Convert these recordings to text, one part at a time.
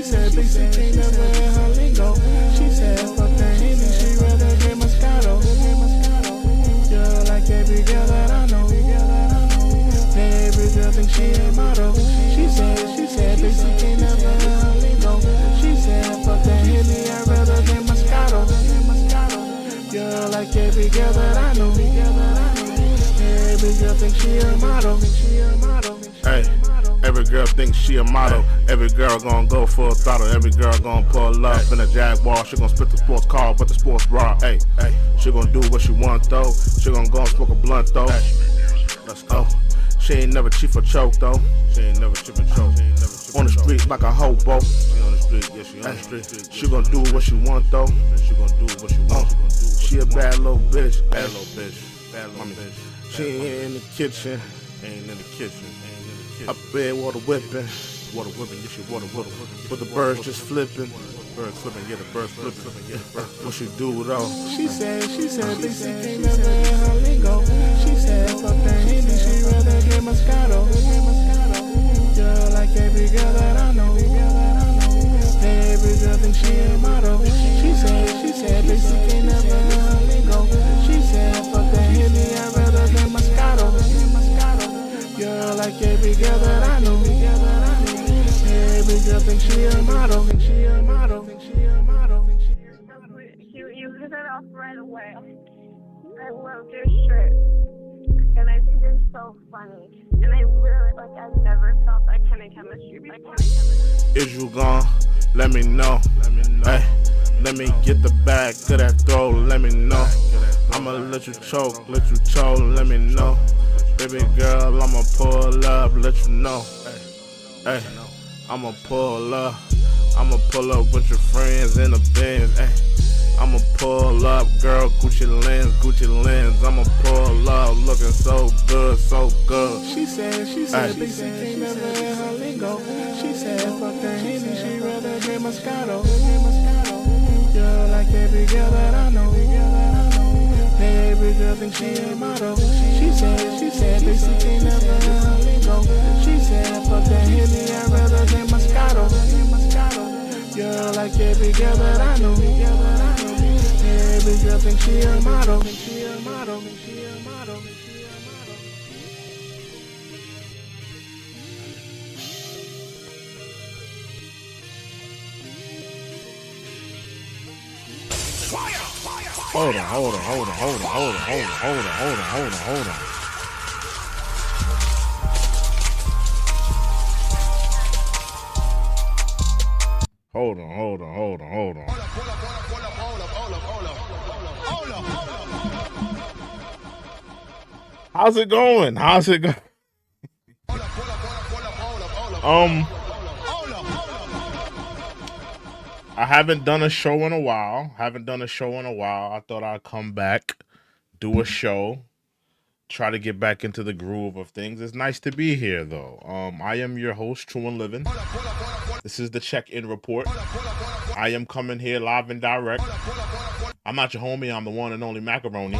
said, Basic ain't never in her lingo. She said, fuck the Henny, she rather get Moscato. You're like every girl that I know. Every girl think she a model. She said, Basic ain't never in her lingo. She said, fuck the Henny, I'd rather get Moscato. You're like every girl that I know. Every girl think she a model. Hey, every girl thinks she a model. Every girl gonna go full throttle. Every girl gonna pull up in a Jaguar. She gonna split the sports car with the sports bra. Hey, she gonna do what she want though. She gonna go and smoke a blunt though. Let's go. She ain't never cheap or choke though. She ain't never cheap or choke. On the street like a hobo. She on the street, yeah, she on the street. She gonna do what she want though. She gonna do what she want. She a bad little bitch. Bad little bitch. Bad little bitch. She ain't in the kitchen. Ain't in the kitchen. Up there, water whipping. Water whipping, yeah, she water whipping. But the birds just flipping. Birds flipping, yeah, the birds flipping, yeah. What she do though? She said, Basic ain't never in her lingo. She said, fuck the Henny, she rather get Moscato. You're like every girl that I know. Every girl think she a model. She said, Basic ain't never in her lingo. She said, fuck the Henny, I'd rather get Moscato. You're like every girl that I know. Every girl think she a model. You hit it off right away. I love your shirt. And I think you're so funny. And I really, I've never felt that kind of chemistry before. Is you gone? Let me know. Hey, let me get the bag to that throat. Let me know. I'ma let you choke, let me know. Baby girl, I'ma pull up, let you know. Hey, I'ma pull up with your friends in the Benz. Hey, I'ma pull up, girl, Gucci lens. I'ma pull up, looking so good. She said, Basic ain't never in her lingo. She said, fuck the Henny, she rather get Moscato. You're like every girl that I know. Every girl think she a model. She said, Basic ain't never in her lingo. She said, fuck the Henny, I'd rather get Moscato. You're like every girl that I know. Every girl think she a model. Hold on. Hold on. How's it going? I haven't done a show in a while. I thought I'd come back, do a show, try to get back into the groove of things. It's nice to be here, though. I am your host, True and Living. This is the check-in report. I am coming here live and direct. I'm not your homie. I'm the one and only Macaroni.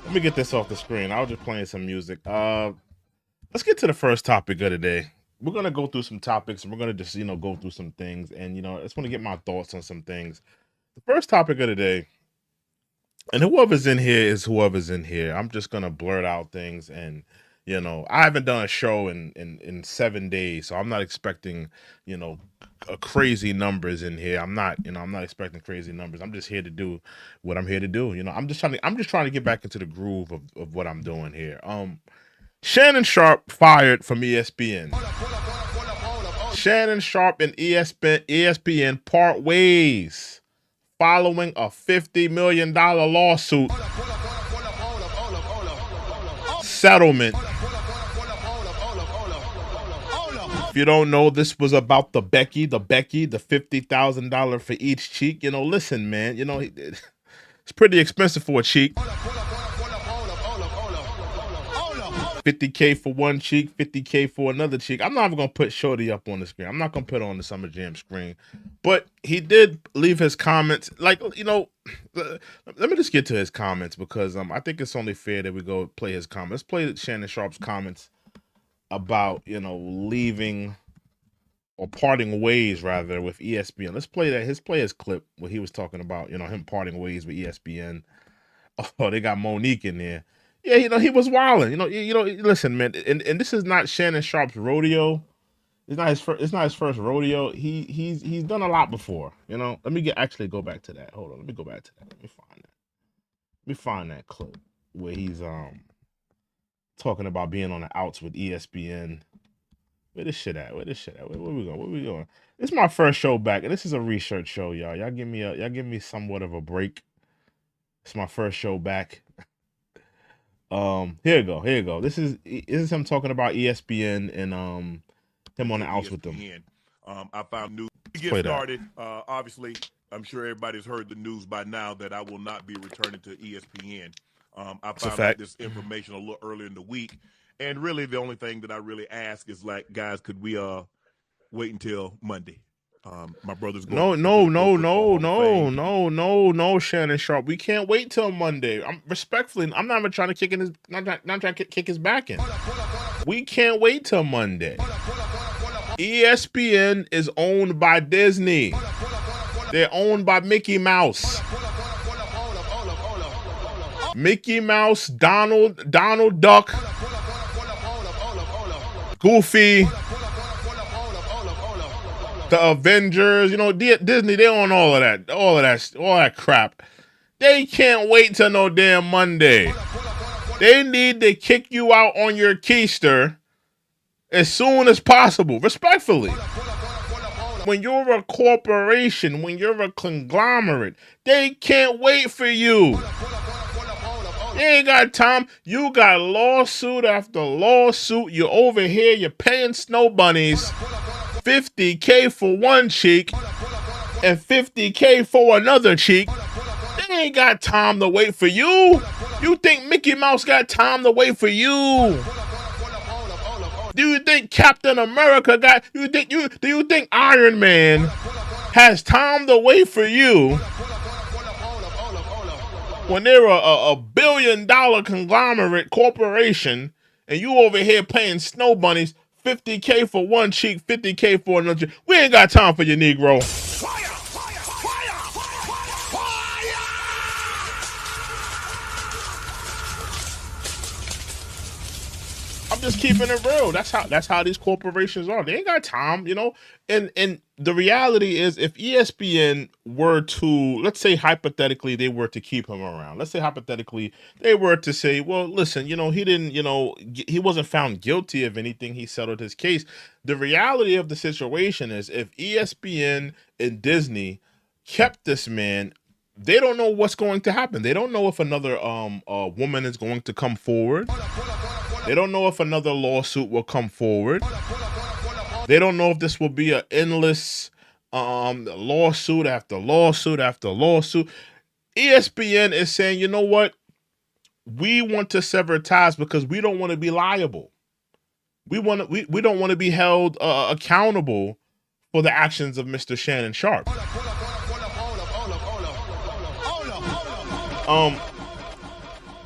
Let me get this off the screen. I was just playing some music. Let's get to the first topic of the day. We're going to go through some topics and we're going to just, go through some things. And, I just want to get my thoughts on some things. The first topic of the day, and whoever's in here is whoever's in here. I'm just going to blurt out things. And, I haven't done a show in 7 days. So I'm not expecting, crazy numbers in here. I'm not expecting crazy numbers. I'm just here to do what I'm here to do. I'm just trying to get back into the groove of what I'm doing here. Shannon Sharpe fired from ESPN. Shannon Sharpe and ESPN part ways following a $50 million lawsuit settlement. If you don't know, this was about the Becky, the $50,000 for each cheek. Listen, man, it's pretty expensive for a cheek. $50K for one cheek, $50K for another cheek. I'm not even going to put Shorty up on the screen. I'm not going to put it on the Summer Jam screen. But he did leave his comments. Let me just get to his comments because I think it's only fair that we go play his comments. Let's play Shannon Sharpe's comments about leaving or parting ways rather with ESPN. Let's play his clip where he was talking about him parting ways with ESPN. Oh, they got Monique in there. Yeah, he was wilding. Listen, man, and this is not Shannon Sharpe's rodeo. It's not his first rodeo. He's done a lot before. Let me actually go back to that. Hold on, let me go back to that. Let me find that. Let me find that clip where he's talking about being on the outs with ESPN. Where this shit at? Where we going? Where we going? This is my first show back, and this is a research show, y'all. Y'all give me somewhat of a break. It's my first show back. Here you go. This is him talking about ESPN and him on the outs with them. I found news to get started. Obviously, I'm sure everybody's heard the news by now that I will not be returning to ESPN. I found out this information a little earlier in the week, and really the only thing that I really ask is like, guys, could we wait until Monday? My brother's going. No, Shannon Sharpe. We can't wait till Monday. I'm not even trying to not trying to kick his back in. We can't wait till Monday. ESPN is owned by Disney. They're owned by Mickey Mouse. Mickey Mouse, Donald Duck, Goofy, the Avengers. Disney, they own all of that crap. They can't wait till no damn Monday. They need to kick you out on your keister as soon as possible, respectfully. When you're a corporation, when you're a conglomerate, they can't wait for you. They ain't got time. You got lawsuit after lawsuit. You're over here, you're paying snow bunnies $50K for one cheek and $50K for another cheek. They ain't got time to wait for you. You think Mickey Mouse got time to wait for you? Do you think Captain America got? Do you think Iron Man has time to wait for you? When they're a $1 billion conglomerate corporation, and you over here paying snow bunnies $50K for one cheek, $50K for another cheek, we ain't got time for you, Negro. I'm just keeping it real. That's how these corporations are. They ain't got time, And the reality is, if ESPN were to, let's say hypothetically, they were to keep him around. Let's say hypothetically they were to say, well, listen, he didn't, he wasn't found guilty of anything. He settled his case. The reality of the situation is, if ESPN and Disney kept this man, they don't know what's going to happen. They don't know if another woman is going to come forward. They don't know if another lawsuit will come forward. They don't know if this will be an endless lawsuit after lawsuit after lawsuit. ESPN is saying, you know what? We want to sever ties because we don't want to be liable. We don't want to be held accountable for the actions of Mr. Shannon Sharpe.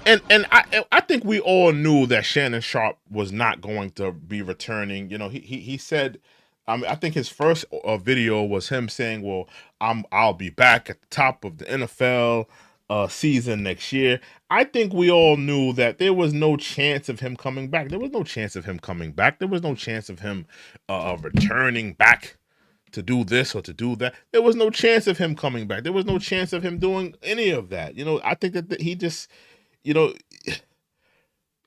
And I think we all knew that Shannon Sharpe was not going to be returning. He said, I think his first video was him saying, well, I'll be back at the top of the NFL season next year. I think we all knew that there was no chance of him coming back. There was no chance of him coming back. There was no chance of him returning back to do this or to do that. There was no chance of him coming back. There was no chance of him doing any of that. I think that he just,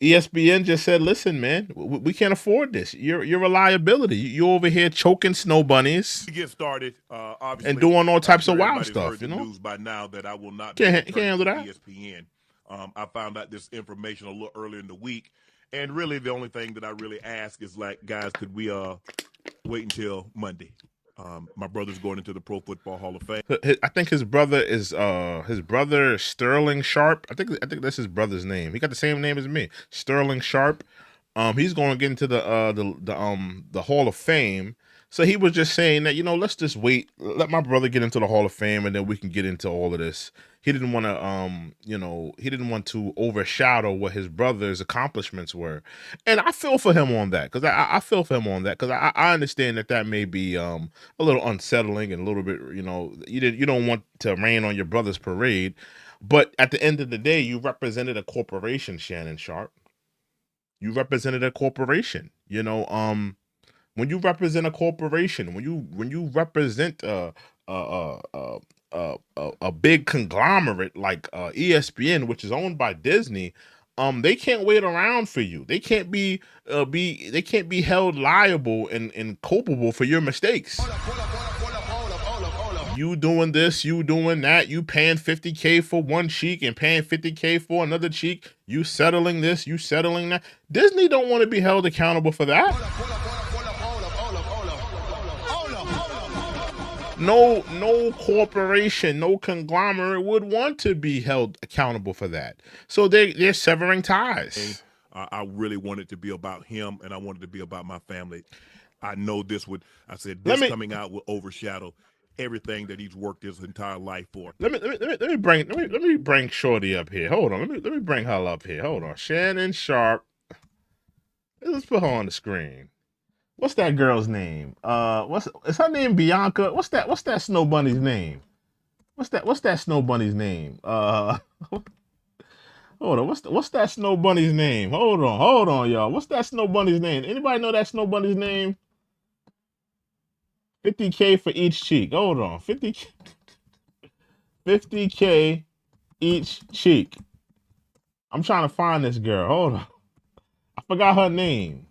ESPN just said, listen, man, we can't afford this. You're a liability. You're over here choking snow bunnies. To get started, obviously, and doing all types of wild stuff. News by now that I will not be can't handle that. ESPN. I found out this information a little earlier in the week, and really the only thing that I really ask is like, guys, could we wait until Monday? My brother's going into the Pro Football Hall of Fame. I think his brother is Sterling Sharpe. I think that's his brother's name. He got the same name as me, Sterling Sharpe. He's going to get into the Hall of Fame. So he was just saying that, let's just wait, let my brother get into the Hall of Fame, and then we can get into all of this. he didn't want to he didn't want to overshadow what his brother's accomplishments were. And I feel for him on that, because I feel for him on that, because I understand that may be a little unsettling and a little bit, you don't want to rain on your brother's parade. But at the end of the day, you represented a corporation, Shannon Sharpe. You represented a corporation. When you represent a corporation, when you represent a big conglomerate like ESPN, which is owned by Disney, they can't wait around for you. They can't be held liable and culpable for your mistakes. You doing this, you doing that, you paying $50K for one cheek and paying $50K for another cheek, you settling this, you settling that. Disney don't want to be held accountable for that. No corporation, no conglomerate would want to be held accountable for that. So they're severing ties. I really wanted it to be about him, and I wanted it to be about my family. I know this coming out will overshadow everything that he's worked his entire life for. Let me bring Shorty up here. Hold on. Let me bring her up here. Hold on. Shannon Sharpe. Let's put her on the screen. What's that girl's name? Is her name Bianca? What's that snow bunny's name? What's that snow bunny's name? Hold on. What's that snow bunny's name? Hold on, y'all. What's that snow bunny's name? Anybody know that snow bunny's name? $50K for each cheek. Hold on. $50K each cheek. I'm trying to find this girl. Hold on. I forgot her name.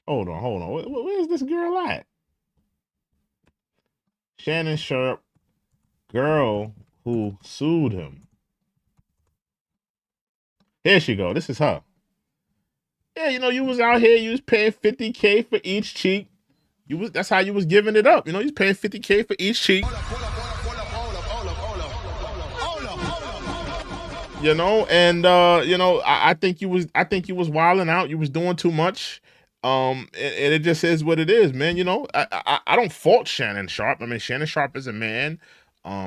Hold on. Where's this girl at? Shannon Sharpe, girl who sued him. Here she go. This is her. Yeah, you was out here, you was paying $50K for each cheek. That's how you was giving it up. You was paying $50K for each cheek. I think you was wilding out. You was doing too much. And it just is what it is, man. I don't fault Shannon Sharpe. I mean, Shannon Sharpe is a man.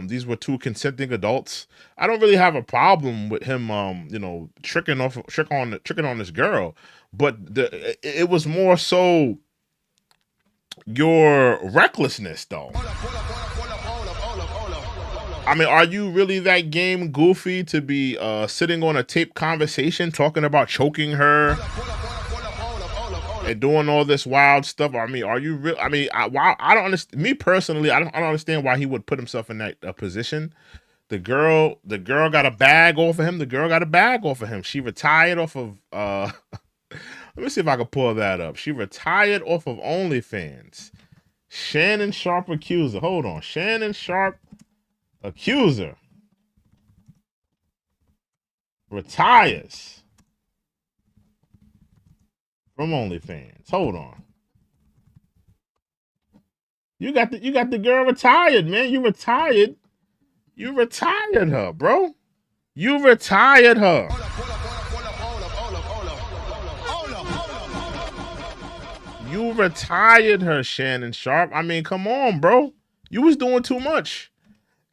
These were two consenting adults. I don't really have a problem with him, tricking on this girl, but it was more so your recklessness, though. I mean, are you really that game goofy to be sitting on a tape conversation talking about choking her and doing all this wild stuff? I mean, are you real? I mean, I don't understand. Me personally, I don't understand why he would put himself in that position. The girl got a bag off of him. She retired off of. Let me see if I can pull that up. She retired off of OnlyFans. Shannon Sharpe accuser. Hold on, Shannon Sharpe accuser retires from OnlyFans. Hold on. You got the girl retired, man. You retired her, bro. You retired her. You retired her, Shannon Sharpe. I mean, come on, bro. You was doing too much.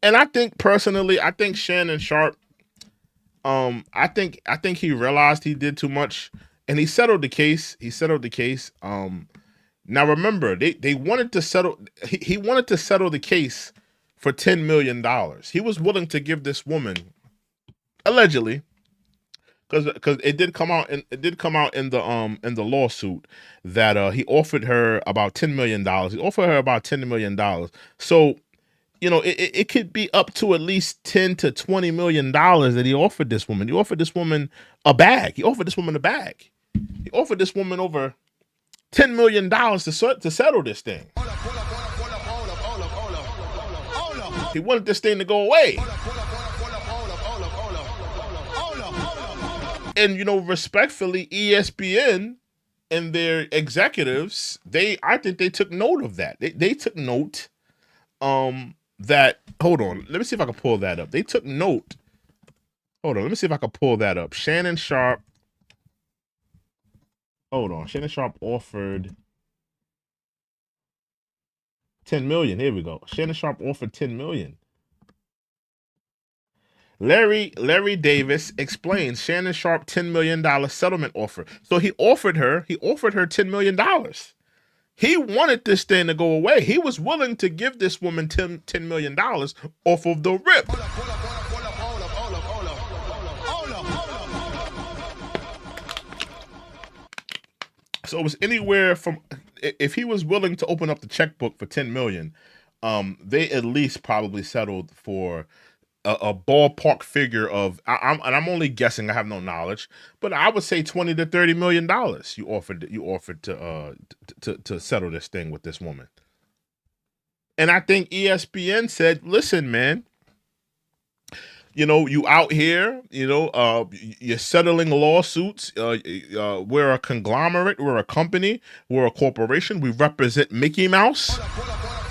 And I think personally, Shannon Sharpe, I think he realized he did too much. And he settled the case. Now remember, they wanted to settle. He wanted to settle the case for $10 million. He was willing to give this woman, allegedly, because it did come out in the lawsuit that he offered her about $10 million. He offered her about $10 million. So, it could be up to at least $10 to $20 million that he offered this woman. He offered this woman a bag. He offered this woman over $10 million to settle this thing. He wanted this thing to go away. And, respectfully, ESPN and their executives, I think they took note of that. They took note that, hold on, let me see if I can pull that up. They took note. Hold on, let me see if I can pull that up. Shannon Sharpe. Hold on. Shannon Sharpe offered $10 million. Here we go. Shannon Sharpe offered $10 million. Larry Davis explains Shannon Sharpe $10 million settlement offer. So he offered her $10 million. He wanted this thing to go away. He was willing to give this woman $10 million off of the rip. So it was anywhere from, if he was willing to open up the checkbook for $10 million, they at least probably settled for a ballpark figure of, I'm only guessing, I have no knowledge, but I would say $20 to $30 million. You offered to settle this thing with this woman, and I think ESPN said, "Listen, man, you out here, you're settling lawsuits. We're a conglomerate, we're a company, we're a corporation. We represent Mickey Mouse."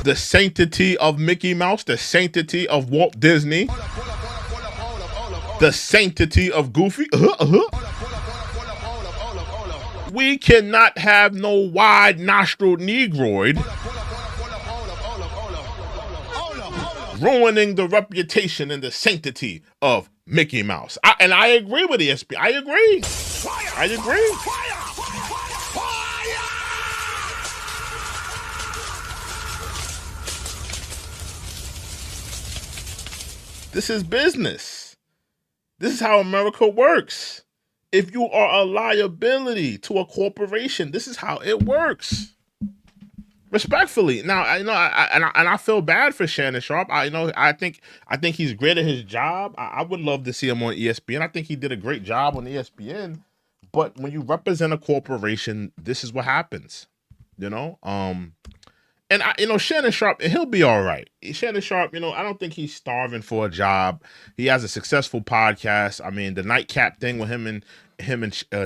The sanctity of Mickey Mouse, the sanctity of Walt Disney, the sanctity of Goofy. We cannot have no wide-nostrilled Negroid ruining the reputation and the sanctity of Mickey Mouse. I agree with ESPN. I agree. This is business. This is how America works. If you are a liability to a corporation, this is how it works. Respectfully. Now, I feel bad for Shannon Sharpe. I think he's great at his job. I would love to see him on ESPN. I think he did a great job on ESPN. But when you represent a corporation, this is what happens. And Shannon Sharpe, he'll be all right. Shannon Sharpe, I don't think he's starving for a job. He has a successful podcast. I mean, the nightcap thing with him and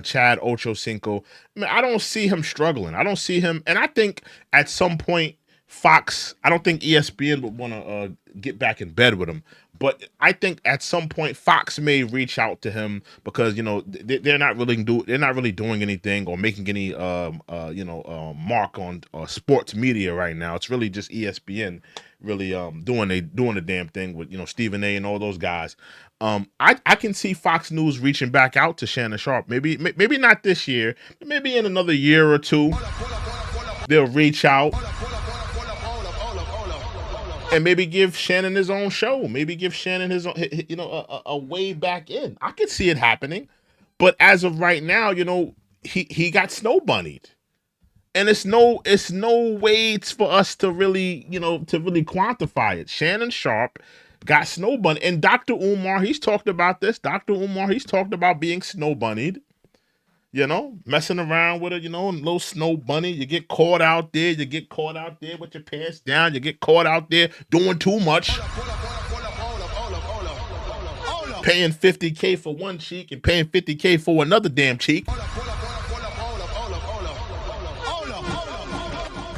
Chad Ochocinco. I don't see him struggling. I don't see him, and I think at some point Fox, I don't think ESPN would want to get back in bed with him. But I think at some point Fox may reach out to him because they're not really doing anything or making any mark on sports media right now. It's really just ESPN really doing the damn thing with Stephen A. and all those guys. I can see Fox News reaching back out to Shannon Sharpe. Maybe not this year, but maybe in another year or two they'll reach out. And maybe give Shannon his own show. Maybe give Shannon his own, a way back in. I could see it happening, but as of right now, he got snow bunnied, and it's no ways for us to really quantify it. Shannon Sharpe got snow bunnied, and Dr. Umar, he's talked about this. Dr. Umar, he's talked about being snow bunnied. Messing around with a little snow bunny. You get caught out there. You get caught out there with your pants down. You get caught out there doing too much. Paying $50K for one cheek and paying $50K for another damn cheek.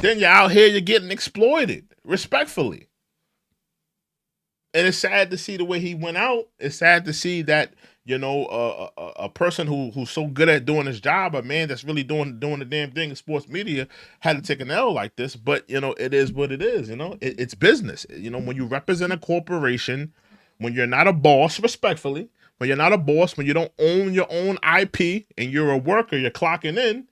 Then you're out here, you're getting exploited, respectfully. And it's sad to see the way he went out. It's sad to see that a person who's so good at doing his job, a man that's really doing the damn thing in sports media, had to take an L like this. But it is what it is. It's business. When you represent a corporation, when you're not a boss, respectfully, when you're not a boss, when you don't own your own IP and you're a worker, you're clocking in.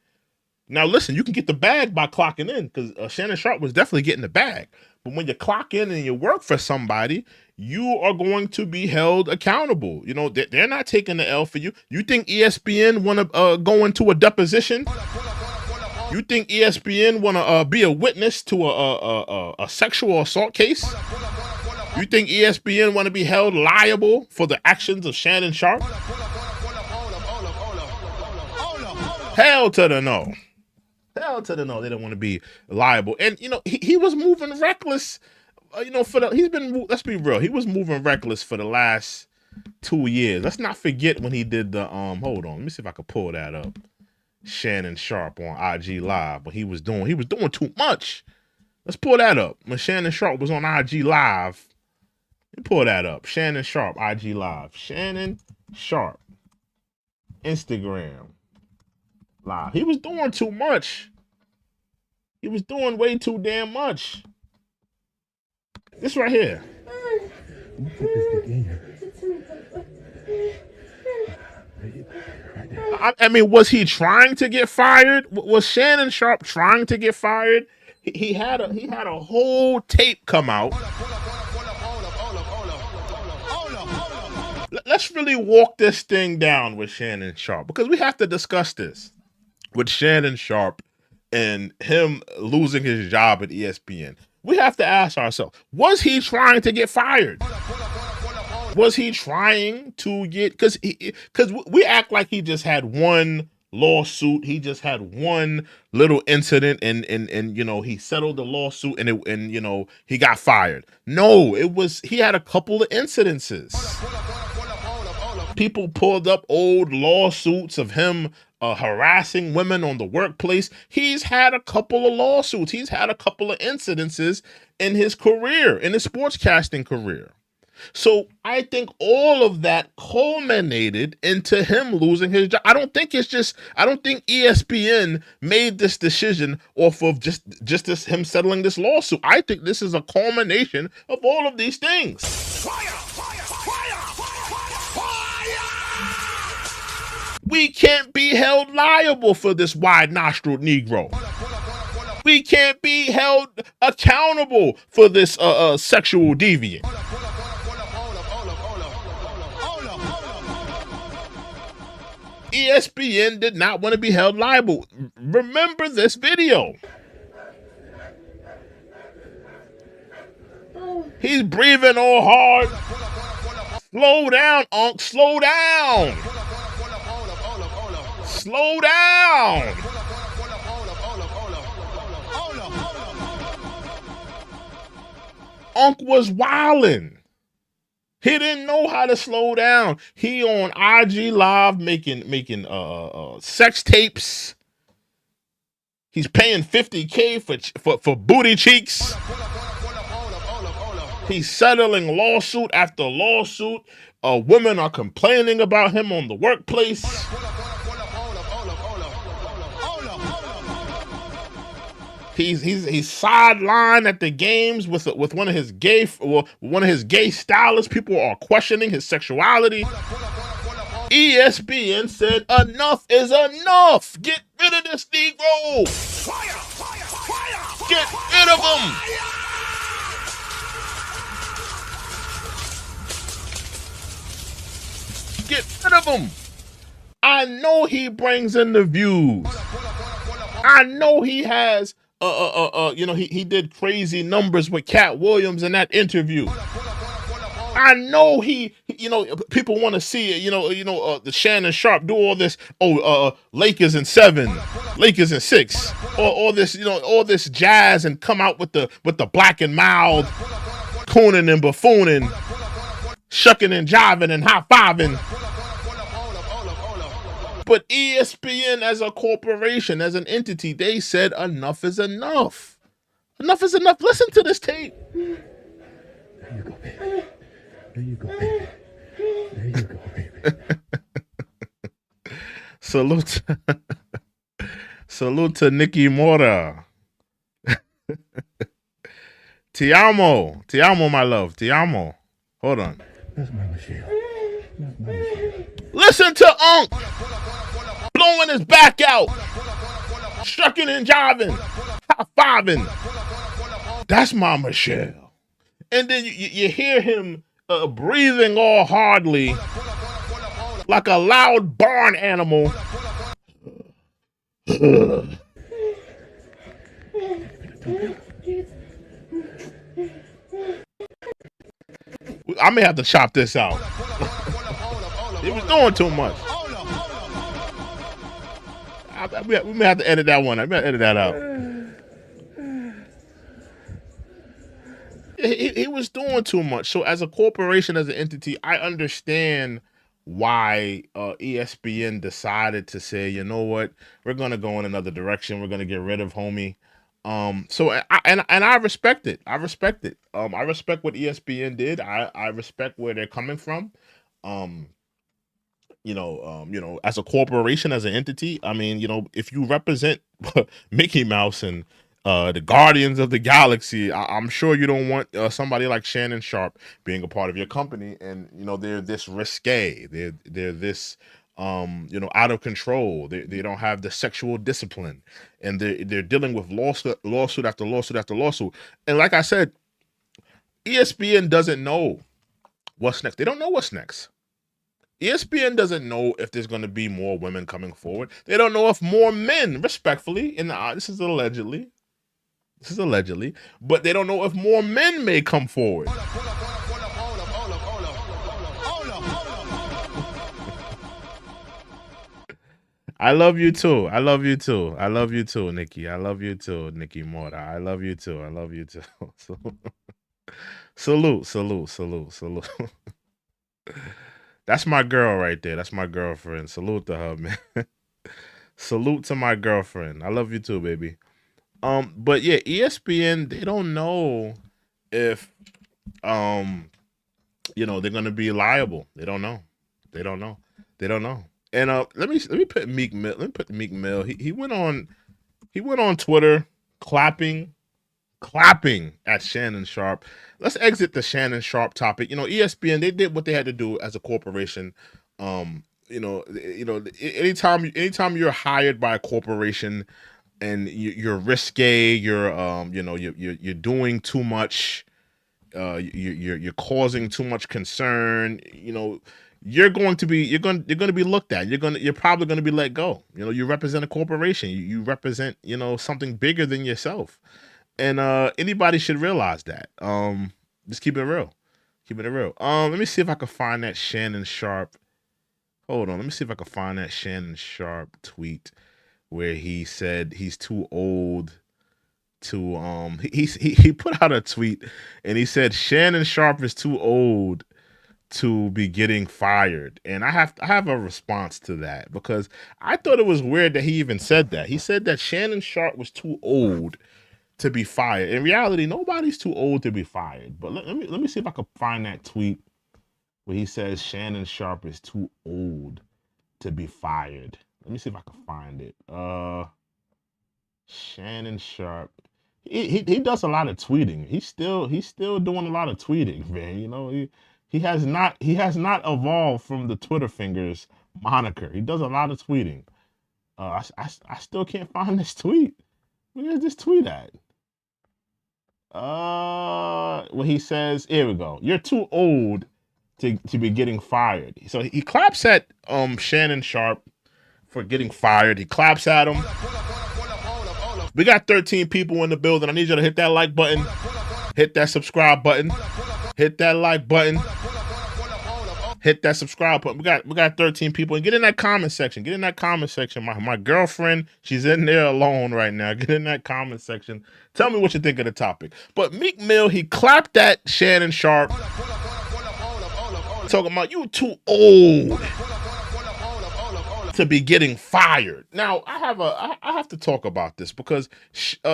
Now listen, you can get the bag by clocking in because Shannon Sharpe was definitely getting the bag. But when you clock in and you work for somebody, you are going to be held accountable. They're not taking the L for you. You think ESPN want to go into a deposition? You think ESPN want to be a witness to a sexual assault case? You think ESPN want to be held liable for the actions of Shannon Sharpe? Hell to the no. Hell to the no. They don't want to be liable. And he was moving reckless. Let's be real. He was moving reckless for the last 2 years. Let's not forget when he did the hold on, let me see if I can pull that up. Shannon Sharpe on IG Live, but he was doing too much. Let's pull that up. When Shannon Sharpe was on IG Live, let me pull that up. Shannon Sharpe, IG Live. Shannon Sharpe, Instagram Live. He was doing too much. He was doing way too damn much. This right here. I mean, was he trying to get fired? Was Shannon Sharpe trying to get fired? He had a whole tape come out. Let's really walk this thing down with Shannon Sharpe, because we have to discuss this with Shannon Sharpe and him losing his job at ESPN. We have to ask ourselves, was he trying to get fired? Was he trying to get, because we act like he just had one lawsuit, he just had one little incident, and he settled the lawsuit and he got fired. No, he had a couple of incidences. People pulled up old lawsuits of him harassing women on the workplace. He's had a couple of lawsuits. He's had a couple of incidences in his career, in his sportscasting career. So I think all of that culminated into him losing his job. I don't think ESPN made this decision off of just him settling this lawsuit. I think this is a culmination of all of these things. We can't be held liable for this wide-nostrilled Negro. We can't be held accountable for this sexual deviant. ESPN did not want to be held liable. Remember this video. He's breathing all hard. Slow down, Unc. Slow down. Slow down. Unc was wildin'. He didn't know how to slow down. He on IG Live making sex tapes. He's paying $50K for booty cheeks. He's settling lawsuit after lawsuit. Women are complaining about him on the workplace. He's sidelined at the games with one of his gay stylists. People are questioning his sexuality. ESPN said enough is enough. Get rid of this Negro. Get rid of him. Get rid of him. I know he brings in the views. I know he has he did crazy numbers with Cat Williams in that interview. I know people want to see it, the Shannon Sharpe do all this, Lakers in 7, Lakers in 6, or all this jazz, and come out with the black and mild, cooning and buffooning, shucking and jiving and high-fiving. But ESPN as a corporation, as an entity, they said enough is enough. Enough is enough. Listen to this tape. There you go, baby. There you go, baby. There you go, baby. Salute to Nikki Mora. Ti amo, my love. Ti amo. Hold on. That's my Michelle. That's my Michelle. Listen to Unc blowing his back out, shucking and jiving, high-fiving. That's my Michelle. And then you hear him breathing all hardly, like a loud barn animal. I may have to chop this out. He was doing too much. We may have to edit that one. I may edit that out. He was doing too much. So as a corporation, as an entity, I understand why ESPN decided to say, you know what, we're going to go in another direction. We're going to get rid of homie. So I respect it. I respect it. I respect what ESPN did. I respect where they're coming from. As a corporation, as an entity, I mean, if you represent Mickey Mouse and the Guardians of the Galaxy. I'm sure you don't want somebody like Shannon Sharpe being a part of your company, and they're this risque. They're this out of control. They don't have the sexual discipline, and they're dealing with lawsuit after lawsuit after lawsuit. And like I said, ESPN doesn't know what's next. They don't know what's next. ESPN doesn't know if there's going to be more women coming forward. They don't know if more men, respectfully, this is allegedly, but they don't know if more men may come forward. I love you too. I love you too. I love you too, Nikki. I love you too, Nikki Mora. I love you too. I love you too. Salute. That's my girl right there. That's my girlfriend. Salute to her, man. Salute to my girlfriend. I love you too, baby. But yeah, ESPN, they don't know if they're gonna be liable. They don't know. And let me put Meek Mill. Let me put Meek Mill. He went on Twitter clapping at Shannon Sharpe. Let's exit the Shannon Sharpe topic. ESPN, they did what they had to do as a corporation. Anytime you're hired by a corporation and you're risque, you're doing too much, you're causing too much concern, you're going to be looked at. You're probably going to be let go. You represent a corporation. You represent, something bigger than yourself. And anybody should realize that. Just keep it real. Let me see if I can find that Shannon Sharpe. Hold on. Let me see if I can find that Shannon Sharpe tweet where he said he's too old to he put out a tweet and he said Shannon Sharpe is too old to be getting fired. And I have a response to that, because I thought it was weird that he even said that. He said that Shannon Sharpe was too old to be fired. In reality, nobody's too old to be fired. But let me see if I can find that tweet where he says Shannon Sharpe is too old to be fired. Let me see if I can find it. Shannon Sharpe. He does a lot of tweeting. He's still doing a lot of tweeting, man. He has not evolved from the Twitter fingers moniker. He does a lot of tweeting. I still can't find this tweet. Where's this tweet at? Well, he says, here we go. You're too old to be getting fired. So he claps at Shannon Sharpe for getting fired. He claps at him. We got 13 people in the building. I need you to hit that like button. Hit that subscribe button. Hit that like button. Hit that subscribe button. We got 13 people. And get in that comment section. My girlfriend, she's in there alone right now. Get in that comment section. Tell me what you think of the topic. But Meek Mill, he clapped at Shannon Sharpe, talking about you too old to be getting fired. Now, I have to talk about this because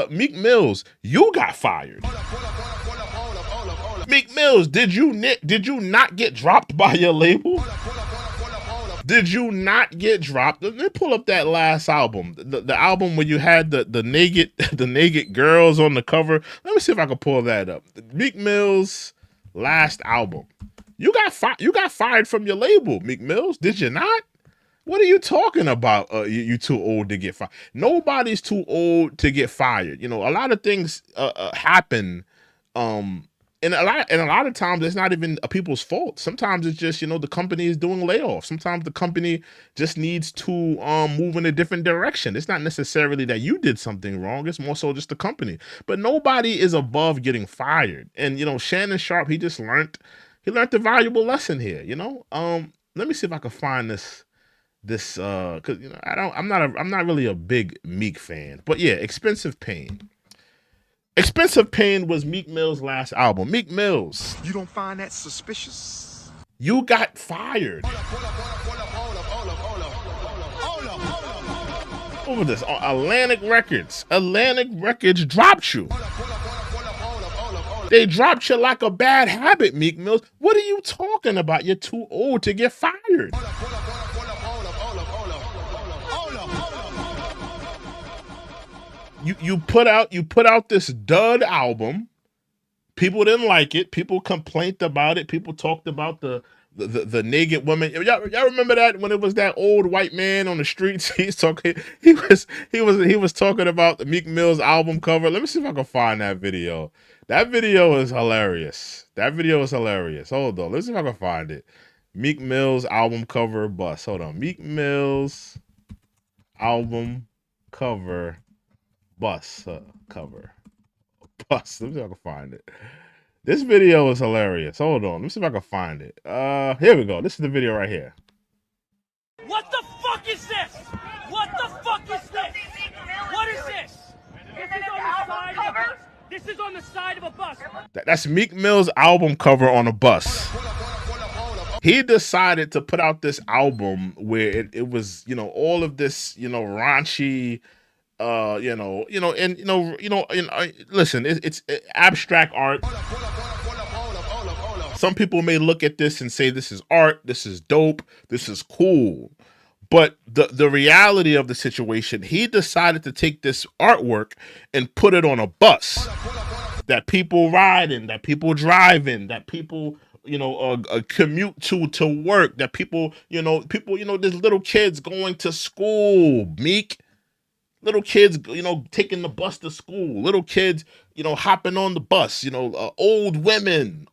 Meek Mills, you got fired. Meek Mills, did you not get dropped by your label? Did you not get dropped? Let me pull up that last album, the album where you had the naked girls on the cover. Let me see if I can pull that up. Meek Mills' last album. You got fired from your label, Meek Mills. Did you not? What are you talking about? You too old to get fired. Nobody's too old to get fired. A lot of things happen. And a lot of times it's not even people's fault. Sometimes it's just, the company is doing layoffs. Sometimes the company just needs to move in a different direction. It's not necessarily that you did something wrong. It's more so just the company. But nobody is above getting fired. And, Shannon Sharpe, he learned a valuable lesson here, Let me see if I can find this because I'm not really a big Meek fan. But yeah, Expensive Pain. Expensive Pain was Meek Mill's last album. Meek Mills. You don't find that suspicious? You got fired. Over this. Atlantic Records. Atlantic Records dropped you. They dropped you like a bad habit, Meek Mills. What are you talking about? You're too old to get fired. you put out this dud album. People didn't like it. People complained about it. People talked about the naked woman. Y'all remember that when it was that old white man on the streets? He was talking about the Meek Mill's album cover. Let me see if I can find that video. That video is hilarious. Hold on. Let's see if I can find it. Meek Mill's album cover bust. Hold on. Meek Mill's album cover bust. Cover. Bust. Let me see if I can find it. This video is hilarious. Hold on. Let me see if I can find it. Here we go. This is the video right here. What the fuck is this? What the fuck is this? What is this? This is on the side of a bus. This is on the side of a bus. That's Meek Mill's album cover on a bus. He decided to put out this album where it was, all of this, raunchy, listen, it's abstract art. Some people may look at this and say this is art, this is dope, this is cool. But the reality of the situation, he decided to take this artwork and put it on a bus that people ride in, that people drive in, that people commute to work, that people, there's little kids going to school, Meek. Little kids, taking the bus to school. Little kids, hopping on the bus. Old women,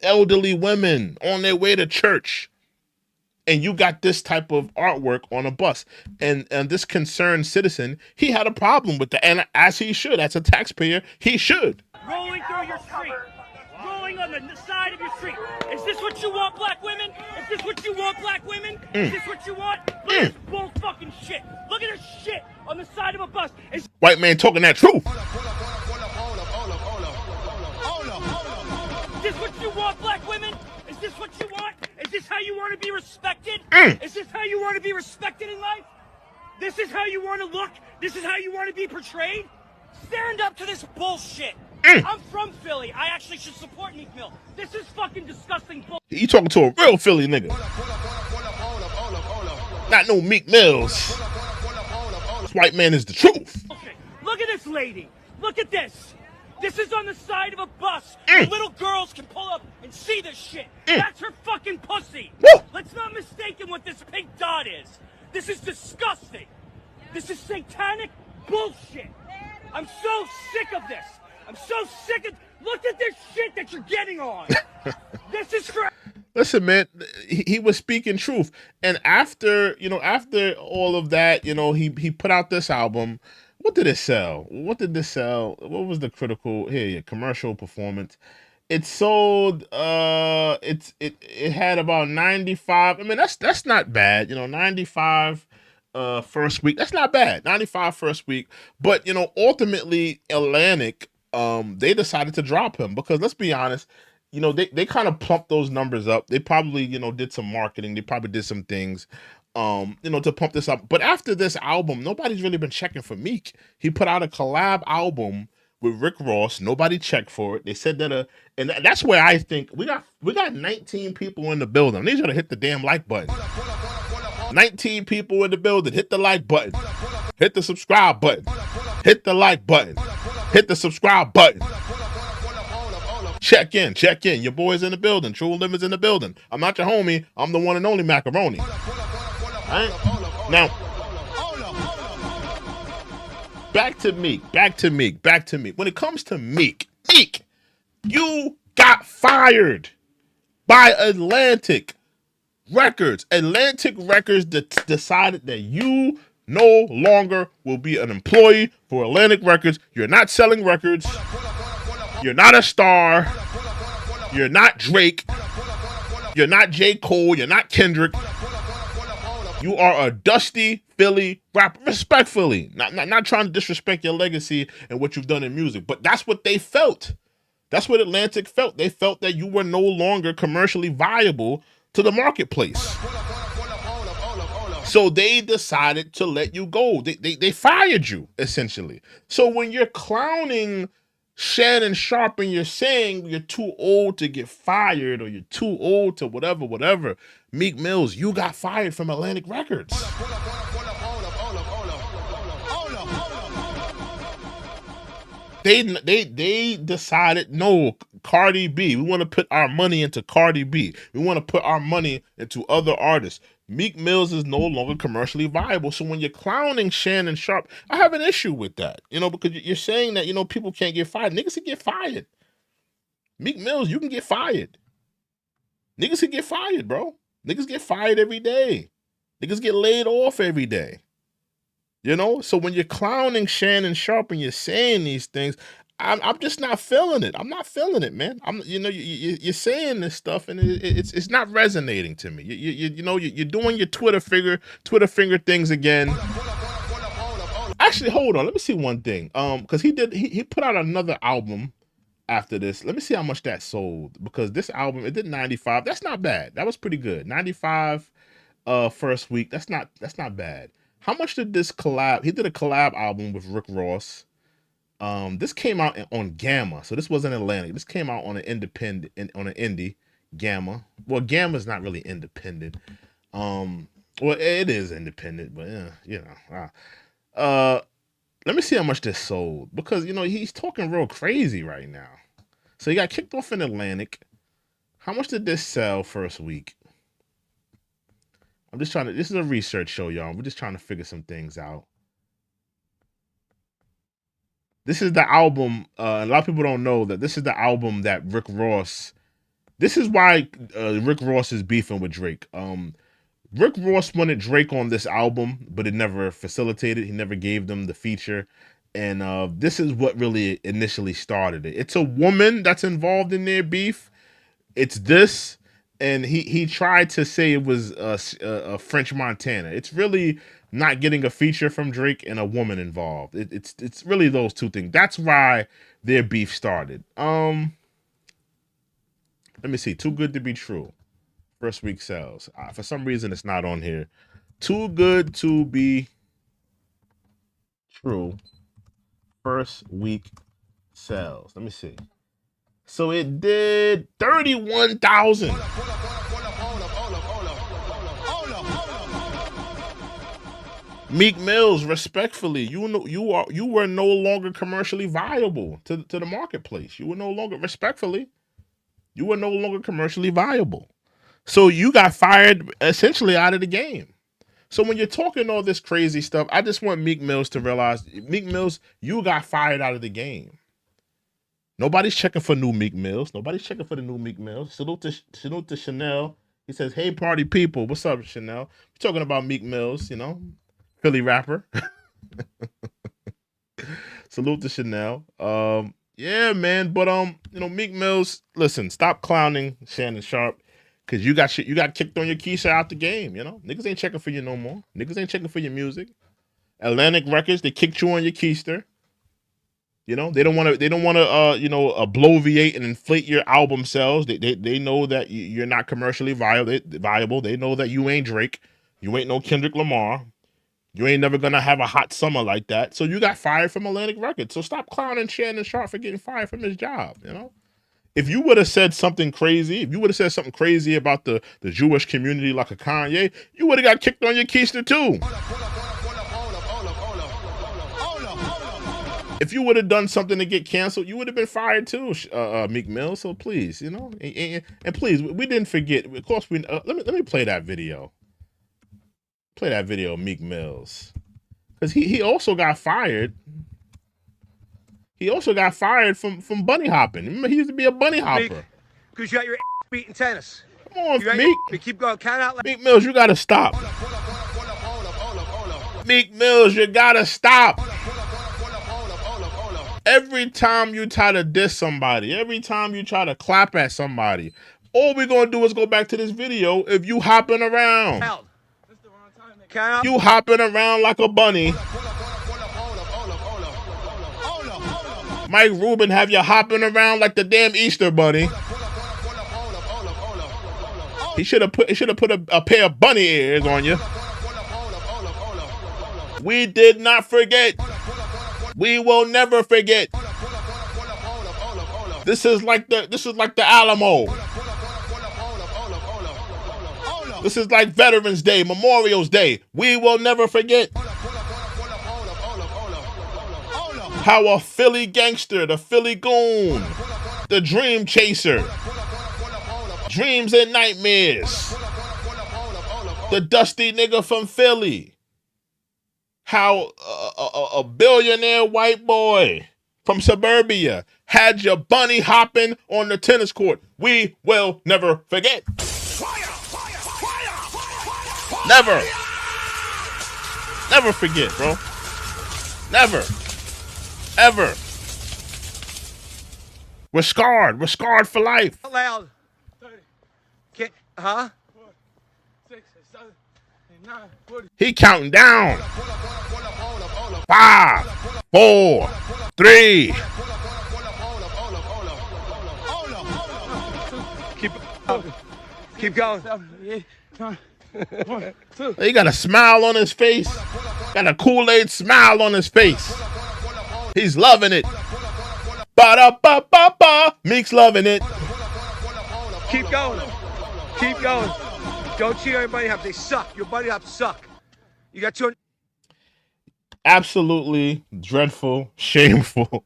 elderly women on their way to church. And you got this type of artwork on a bus. And this concerned citizen, he had a problem with that. And as he should, as a taxpayer, he should. Rolling through your street. Rolling on the side of your street. Is this what you want, black women? Is this what you want, black women? Is this what you want? Look at this bull fucking shit. Look at this shit on the side of a bus. White man talking that truth. Is this what you want, black women? Is this what you want? Is this how you want to be respected? Is this how you want to be respected in life? This is how you want to look? This is how you want to be portrayed? Stand up to this bullshit. I'm from Philly. I actually should support Meek Mill. This is fucking disgusting bullshit. You talking to a real Philly nigga. Not no Meek Mills. This white man is the truth. Look at this lady. Look at this. This is on the side of a bus. Where little girls can pull up and see this shit. That's her fucking pussy. Woo. Let's not mistake what this pink dot is. This is disgusting. This is satanic bullshit. I'm so sick of this. I'm so sick of... Look at this shit that you're getting on. This is crap. Listen, man, he was speaking truth. And after all of that, he put out this album. What did it sell? What was the commercial performance? It sold, it had about 95. I mean, that's not bad. 95 first week. That's not bad. 95 first week. But, ultimately, Atlantic, they decided to drop him because, let's be honest, they kind of pumped those numbers up. They probably, did some marketing. They probably did some things, to pump this up. But after this album, nobody's really been checking for Meek. He put out a collab album with Rick Ross. Nobody checked for it. They said that, and that's where I think we got 19 people in the building. I need you to hit the damn like button. 19 people in the building. Hit the like button. Hit the subscribe button. Hit the like button. Hit the subscribe button. Check in. Your boy's in the building. True Limit's in the building. I'm not your homie. I'm the one and only macaroni. All right? Now, back to Meek. When it comes to Meek, you got fired by Atlantic Records. Atlantic Records decided that you no longer will be an employee for Atlantic Records. You're not selling records. You're not a star. You're not Drake. You're not J. Cole. You're not Kendrick. You are a dusty Philly rapper. Respectfully. Not trying to disrespect your legacy and what you've done in music, but that's what they felt. That's what Atlantic felt. They felt that you were no longer commercially viable to the marketplace. So they decided to let you go. They fired you, essentially. So when you're clowning Shannon Sharpe and you're saying you're too old to get fired or you're too old to whatever, Meek Mills, you got fired from Atlantic Records. They decided, no, Cardi B. We want to put our money into Cardi B. We want to put our money into other artists. Meek Mills is no longer commercially viable. So when you're clowning Shannon Sharpe, I have an issue with that. Because you're saying that, people can't get fired. Niggas can get fired. Meek Mills, you can get fired. Niggas can get fired, bro. Niggas get fired every day. Niggas get laid off every day. So when you're clowning Shannon Sharpe and you're saying these things, I'm just not feeling it. I'm not feeling it, man. You're saying this stuff and it's not resonating to me. You're doing your Twitter finger things again. Actually, hold on. Let me see one thing. Because he put out another album after this. Let me see how much that sold, because this album, it did 95. That's not bad. That was pretty good. 95 first week. That's not bad. How much did this collab? He did a collab album with Rick Ross. This came out on Gamma, so this wasn't Atlantic. This came out on an independent, on an indie, Gamma. Well, Gamma's not really independent. Well, it is independent, but let me see how much this sold, because he's talking real crazy right now. So he got kicked off in Atlantic. How much did this sell first week? I'm just trying to. This is a research show, y'all. We're just trying to figure some things out. This is the album. A lot of people don't know that this is the album that Rick Ross. This is why Rick Ross is beefing with Drake. Rick Ross wanted Drake on this album, but it never facilitated. He never gave them the feature. And this is what really initially started it. It's a woman that's involved in their beef. It's this. And he tried to say it was a French Montana. It's really not getting a feature from Drake and a woman involved. It's really those two things. That's why their beef started. Let me see. Too Good to Be True. First week sales. For some reason, it's not on here. Too Good to Be True. First week sales. Let me see. So it did 31,000. Meek Mills, respectfully, you were no longer commercially viable to the marketplace. You were no longer, respectfully, you were no longer commercially viable. So you got fired essentially out of the game. So when you're talking all this crazy stuff, I just want Meek Mills to realize, Meek Mills, you got fired out of the game. Nobody's checking for new Meek Mills. Nobody's checking for the new Meek Mills. Salute to Chanel. He says, "Hey, party people, what's up, Chanel?" We're talking about Meek Mills, Philly rapper. Salute to Chanel. Yeah, man. But Meek Mills, listen, stop clowning Shannon Sharpe, because you got kicked on your Keisha out the game. Niggas ain't checking for you no more. Niggas ain't checking for your music. Atlantic Records, they kicked you on your Keister. They don't want to bloviate and inflate your album sales. They know that you're not commercially viable. They know that you ain't Drake. You ain't no Kendrick Lamar. You ain't never gonna have a hot summer like that. So you got fired from Atlantic Records. So stop clowning Shannon Sharpe for getting fired from his job. If you would have said something crazy, about the Jewish community like a Kanye, you would have got kicked on your Keister too. If you would have done something to get canceled, you would have been fired too, Meek Mill. So please, and please, we didn't forget. Of course, let me play that video. Play that video of Meek Mills, because he also got fired. He also got fired from bunny hopping. Remember, he used to be a bunny hopper. Because you got your beat in tennis. Come on, Meek. You keep going. Count out. Meek Mills, you gotta stop. Meek Mills, you gotta stop. Every time you try to diss somebody, every time you try to clap at somebody, all we're going to do is go back to this video if you hopping around. You hopping around like a bunny. Mike Rubin have you hopping around like the damn Easter bunny. He should have put a pair of bunny ears on you. We did not forget. We will never forget. This is like the Alamo. This is like Veterans Day, Memorial's Day. We will never forget. How a Philly gangster, the Philly goon, the dream chaser, dreams and nightmares, the dusty nigga from Philly. How a billionaire white boy from suburbia had your bunny hopping on the tennis court. We will never forget. Never. Never forget, bro. Never. Ever. We're scarred. We're scarred for life. Out loud. Can't, huh? 6, 7, 8, 9, 40. He counting down. 5, 4, 3. Keep going. 7, 8, 9, 1, 2. He got a smile on his face. Got a Kool-Aid smile on his face. He's loving it. Ba-da-ba-ba-ba. Meek's loving it. Keep going. Keep going. Don't cheer your buddy hops. They suck. Your buddy hops suck. You got 200. Absolutely dreadful, shameful.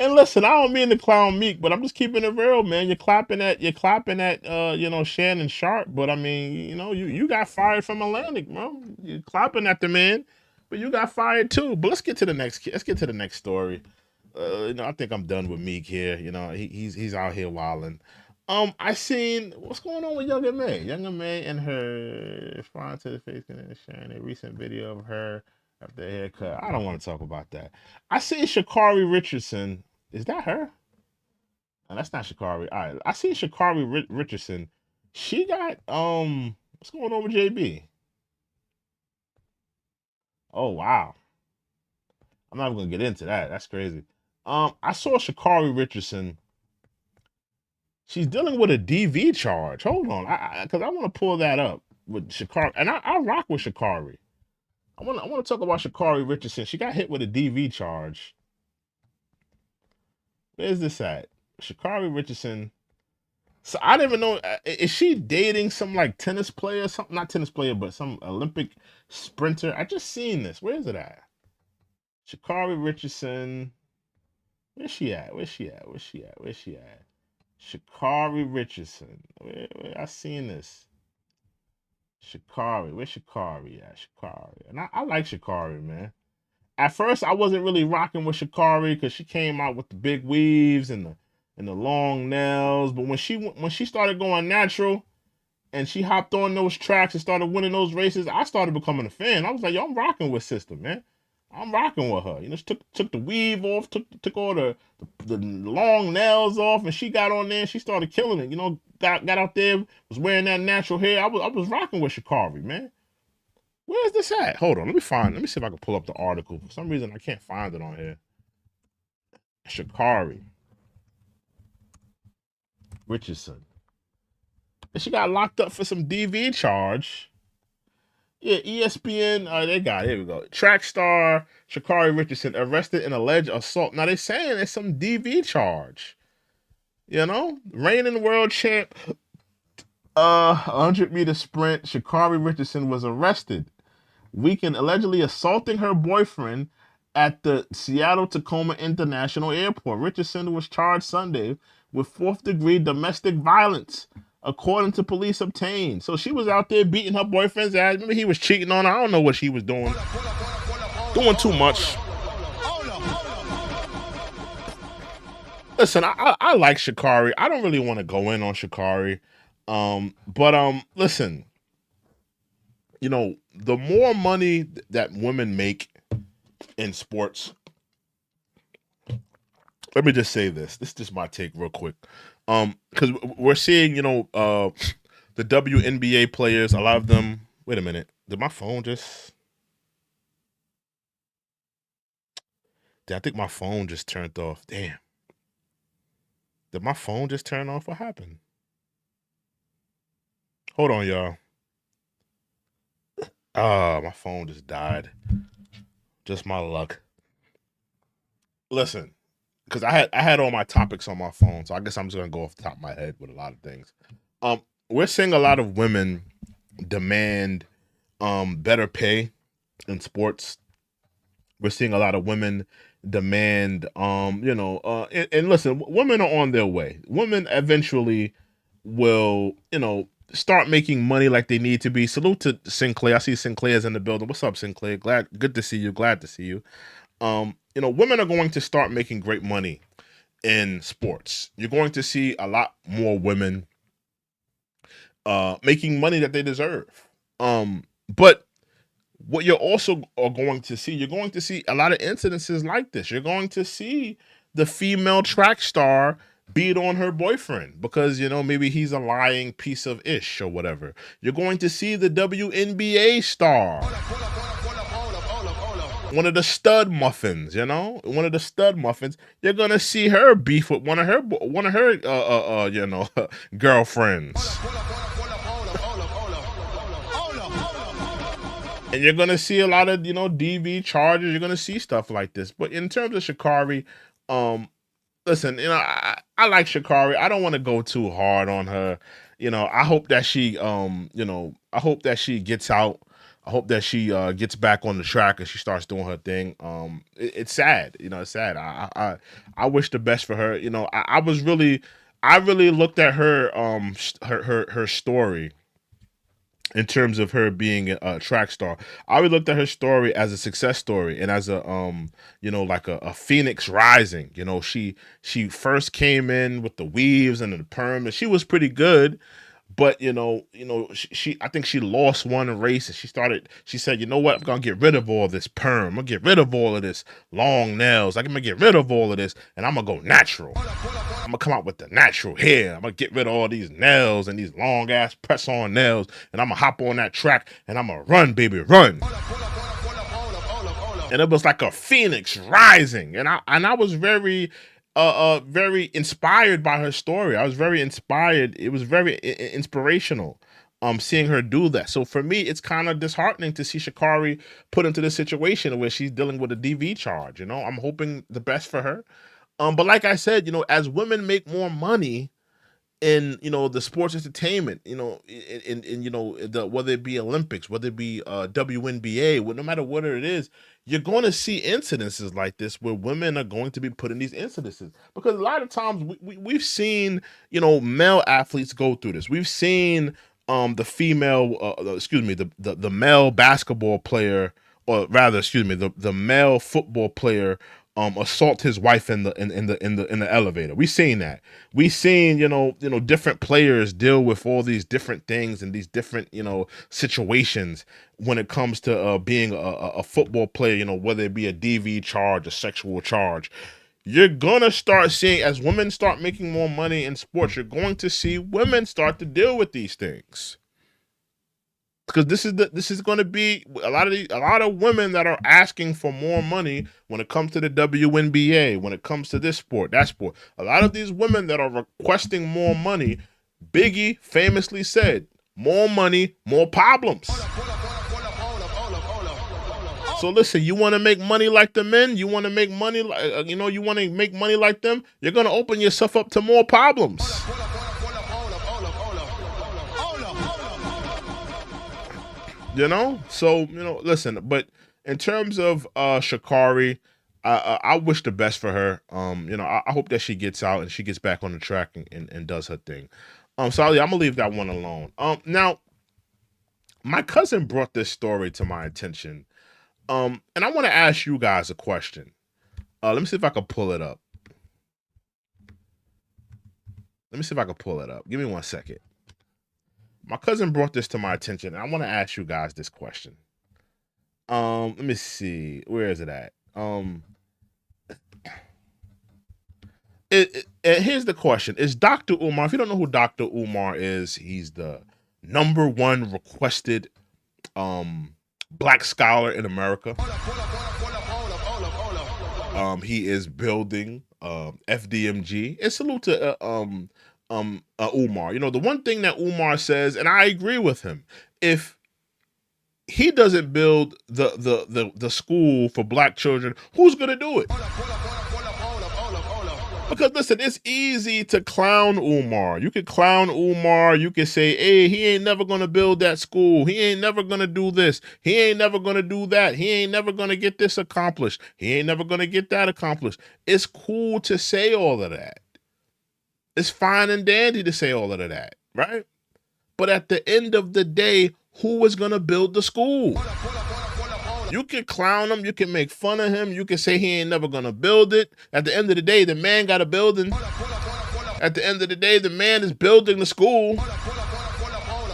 And listen, I don't mean to clown Meek, but I'm just keeping it real, man. You're clapping at Shannon Sharpe, but I mean, you got fired from Atlantic, bro. You're clapping at the man, but you got fired too. But let's get to the next story. I think I'm done with Meek here. He's out here wilding. I seen what's going on with Younger May. Younger May and her responding to the face and sharing a recent video of her after a haircut. I don't want to talk about that. I seen Sha'Carri Richardson. Is that her? No, that's not Sha'Carri. All right. I seen Sha'Carri Richardson. She got what's going on with JB? Oh wow. I'm not even gonna get into that. That's crazy. I saw Sha'Carri Richardson. She's dealing with a DV charge. Hold on, because I want to pull that up with Sha'Carri, and I rock with Sha'Carri. I want to talk about Sha'Carri Richardson. She got hit with a DV charge. Where's this at? Sha'Carri Richardson. So I didn't even know. Is she dating some like tennis player? Something, not tennis player, but some Olympic sprinter. I just seen this. Where is it at? Sha'Carri Richardson. Where's she at? Sha'Carri Richardson. Where I seen this? Sha'Carri. Where's Sha'Carri at? Sha'Carri. And I like Sha'Carri, man. At first, I wasn't really rocking with Sha'Carri because she came out with the big weaves and the long nails. But when she started going natural and she hopped on those tracks and started winning those races, I started becoming a fan. I was like, yo, I'm rocking with sister, man. I'm rocking with her. She took the weave off, took all the long nails off, and she got on there and she started killing it. Got out there, was wearing that natural hair. I was rocking with Sha'Carri, man. Where's this at? Hold on, let me see if I can pull up the article. For some reason, I can't find it on here. Sha'Carri Richardson. And she got locked up for some DV charge. Yeah, ESPN, they got it. Here we go. Track star Sha'Carri Richardson arrested in alleged assault. Now, they're saying it's some DV charge. Reigning world champ, 100-meter sprint, Sha'Carri Richardson was arrested weekend allegedly assaulting her boyfriend at the Seattle-Tacoma International Airport. Richardson was charged Sunday with 4th-degree domestic violence, according to police obtained. So she was out there beating her boyfriend's ass. Maybe he was cheating on her. I don't know what she was doing. Doing too much. Listen, I like Sha'Carri. I don't really want to go in on Sha'Carri. But listen, the more money that women make in sports, let me just say this. This is just my take real quick. Because we're seeing, the WNBA players, a lot of them. Wait a minute. Did my phone just? I think my phone just turned off. Damn. Did my phone just turn off? What happened? Hold on, y'all. My phone just died. Just my luck. Listen. Because I had all my topics on my phone, so I guess I'm just gonna go off the top of my head with a lot of things. We're seeing a lot of women demand better pay in sports. We're seeing a lot of women demand, and listen, women are on their way. Women eventually will, start making money like they need to be. Salute to Sinclair. I see Sinclair's in the building. What's up, Sinclair? Good to see you. Glad to see you. Women are going to start making great money in sports. You're going to see a lot more women making money that they deserve. But what you're also going to see, a lot of incidences like this. You're going to see the female track star beat on her boyfriend because, maybe he's a lying piece of ish or whatever. You're going to see the WNBA star, one of the stud muffins, You're going to see her beef with one of her girlfriends. And you're going to see a lot of, DV charges. You're going to see stuff like this. But in terms of Safaree, listen, I like Safaree. I don't want to go too hard on her. I hope that she, I hope that she gets out. I hope that she gets back on the track and she starts doing her thing. It's sad, it's sad. I wish the best for her. I really looked at her, her story. In terms of her being a track star, I would look at her story as a success story and as a, like a phoenix rising. She first came in with the weaves and the perm, and she was pretty good. But she I think she lost one race, and she said, you know what, I'm gonna get rid of all this perm, I'm gonna get rid of all of this long nails, I'm gonna get rid of all of this, and I'm gonna go natural. I'm gonna come out with the natural hair. I'm gonna get rid of all these nails and these long ass press on nails, and I'm gonna hop on that track and I'm gonna run, baby, run. And it was like a phoenix rising, and I was very very inspired by her story. I was very inspired. It was very inspirational, seeing her do that. So for me, it's kind of disheartening to see Safaree put into this situation where she's dealing with a DV charge. I'm hoping the best for her. But like I said, as women make more money in, the sports entertainment, in whether it be Olympics, whether it be WNBA, no matter what it is, you're going to see incidences like this where women are going to be put in these incidences, because a lot of times we've seen, male athletes go through this. We've seen the male basketball player, or rather, the male football player assault his wife in the elevator. We've seen that. We've seen, different players deal with all these different things and these different, situations when it comes to being a football player, whether it be a DV charge, a sexual charge. You're gonna start seeing, as women start making more money in sports, you're going to see women start to deal with these things. Because this is going to be a lot of women that are asking for more money when it comes to the WNBA, when it comes to this sport, that sport. A lot of these women that are requesting more money, Biggie famously said, more money, more problems. So listen, you want to make money like the men? You want to make money like, you want to make money like them? You're going to open yourself up to more problems. So, listen, but in terms of Safaree, I wish the best for her. I hope that she gets out and she gets back on the track and does her thing. So I'm gonna leave that one alone. Now, my cousin brought this story to my attention. And I want to ask you guys a question. Let me see if I can pull it up. Give me 1 second. My cousin brought this to my attention, and I want to ask you guys this question. Let me see. Where is it at? Here's the question. Is Dr. Umar, if you don't know who Dr. Umar is, he's the #1 requested black scholar in America. He is building FDMG. And salute to Umar. The one thing that Umar says, and I agree with him, if he doesn't build the school for black children, who's gonna do it? Because listen, it's easy to clown Umar. You could clown Umar. You could say, hey, he ain't never going to build that school. He ain't never going to do this. He ain't never going to do that. He ain't never going to get this accomplished. He ain't never going to get that accomplished. It's cool to say all of that. It's fine and dandy to say all of that, right? But at the end of the day, who is going to build the school? You can clown him. You can make fun of him. You can say he ain't never going to build it. At the end of the day, the man got a building. At the end of the day, the man is building the school.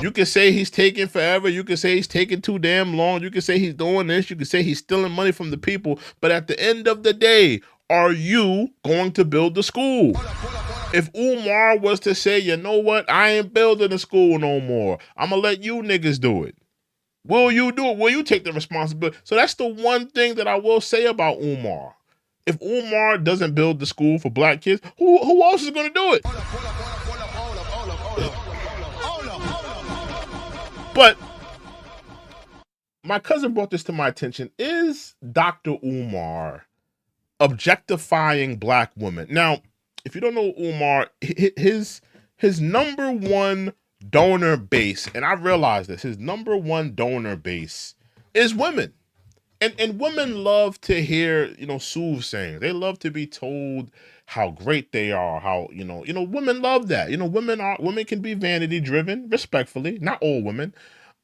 You can say he's taking forever. You can say he's taking too damn long. You can say he's doing this. You can say he's stealing money from the people. But at the end of the day, are you going to build the school? If Umar was to say, you know what, I ain't building a school no more, I'm going to let you niggas do it. Will you do it? Will you take the responsibility? So that's the one thing that I will say about Umar. If Umar doesn't build the school for black kids, who else is going to do it? But my cousin brought this to my attention. Is Dr. Umar objectifying black women? Now, if you don't know Umar, his number one donor base, and I realize this, his number one donor base is women. And women love to hear, soothsaying. They love to be told how great they are, how, women love that. Women can be vanity driven, respectfully, not all women,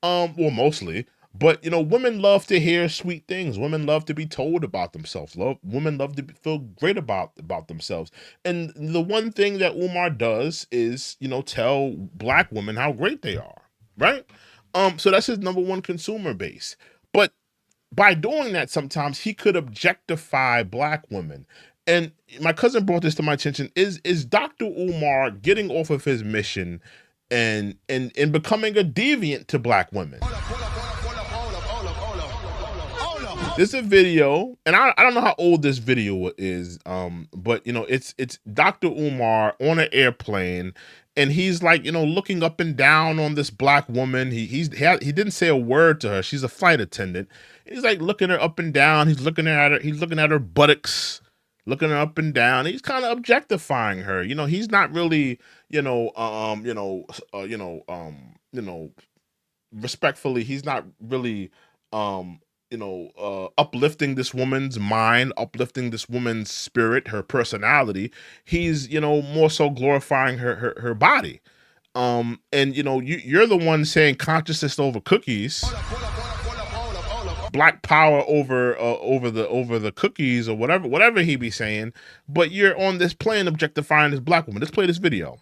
well, mostly. But, women love to hear sweet things. Women love to be told about themselves. Women love to feel great about themselves. And the one thing that Umar does is, tell black women how great they are, right? So that's his number one consumer base. But by doing that, sometimes he could objectify black women. And my cousin brought this to my attention. Is Dr. Umar getting off of his mission and becoming a deviant to black women? There's a video, and I don't know how old this video is, but it's Dr. Umar on an airplane, and he's like, looking up and down on this black woman. He didn't say a word to her. She's a flight attendant. He's like looking her up and down. He's looking at her. He's looking at her buttocks, looking her up and down. He's kind of objectifying her. He's not really, respectfully, he's not really, uplifting this woman's mind, uplifting this woman's spirit, her personality. He's, more so glorifying her body. And you're the one saying consciousness over cookies, black power over the cookies, or whatever he be saying. But you're on this plane objectifying this black woman. Let's play this video.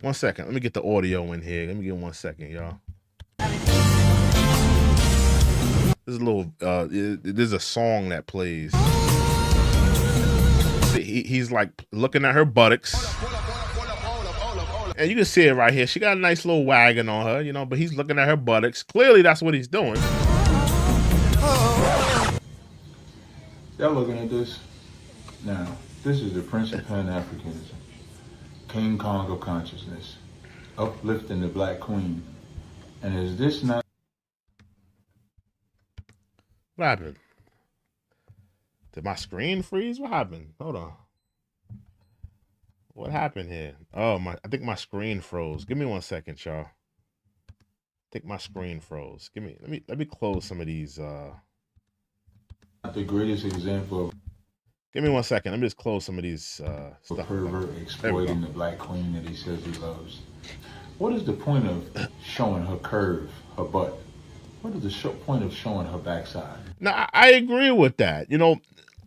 1 second. Let me get the audio in here. Let me get 1 second, y'all. There's a little, there's a song that plays. He's like looking at her buttocks. And you can see it right here. She got a nice little wagon on her, but he's looking at her buttocks. Clearly that's what he's doing. Y'all looking at this? Now, this is the Prince of Pan-Africanism. King Kong of consciousness. Uplifting the black queen. And is this not... What happened? Did my screen freeze? What happened? Hold on. What happened here? Oh, I think my screen froze. Give me 1 second, y'all. I think my screen froze. Let me close some of these. Not the greatest example of... Give me 1 second. Let me just close some of these stuff. Pervert exploiting the black queen that he says he loves. What is the point of showing her curve, her butt? What is the point of showing her backside? Now, I agree with that.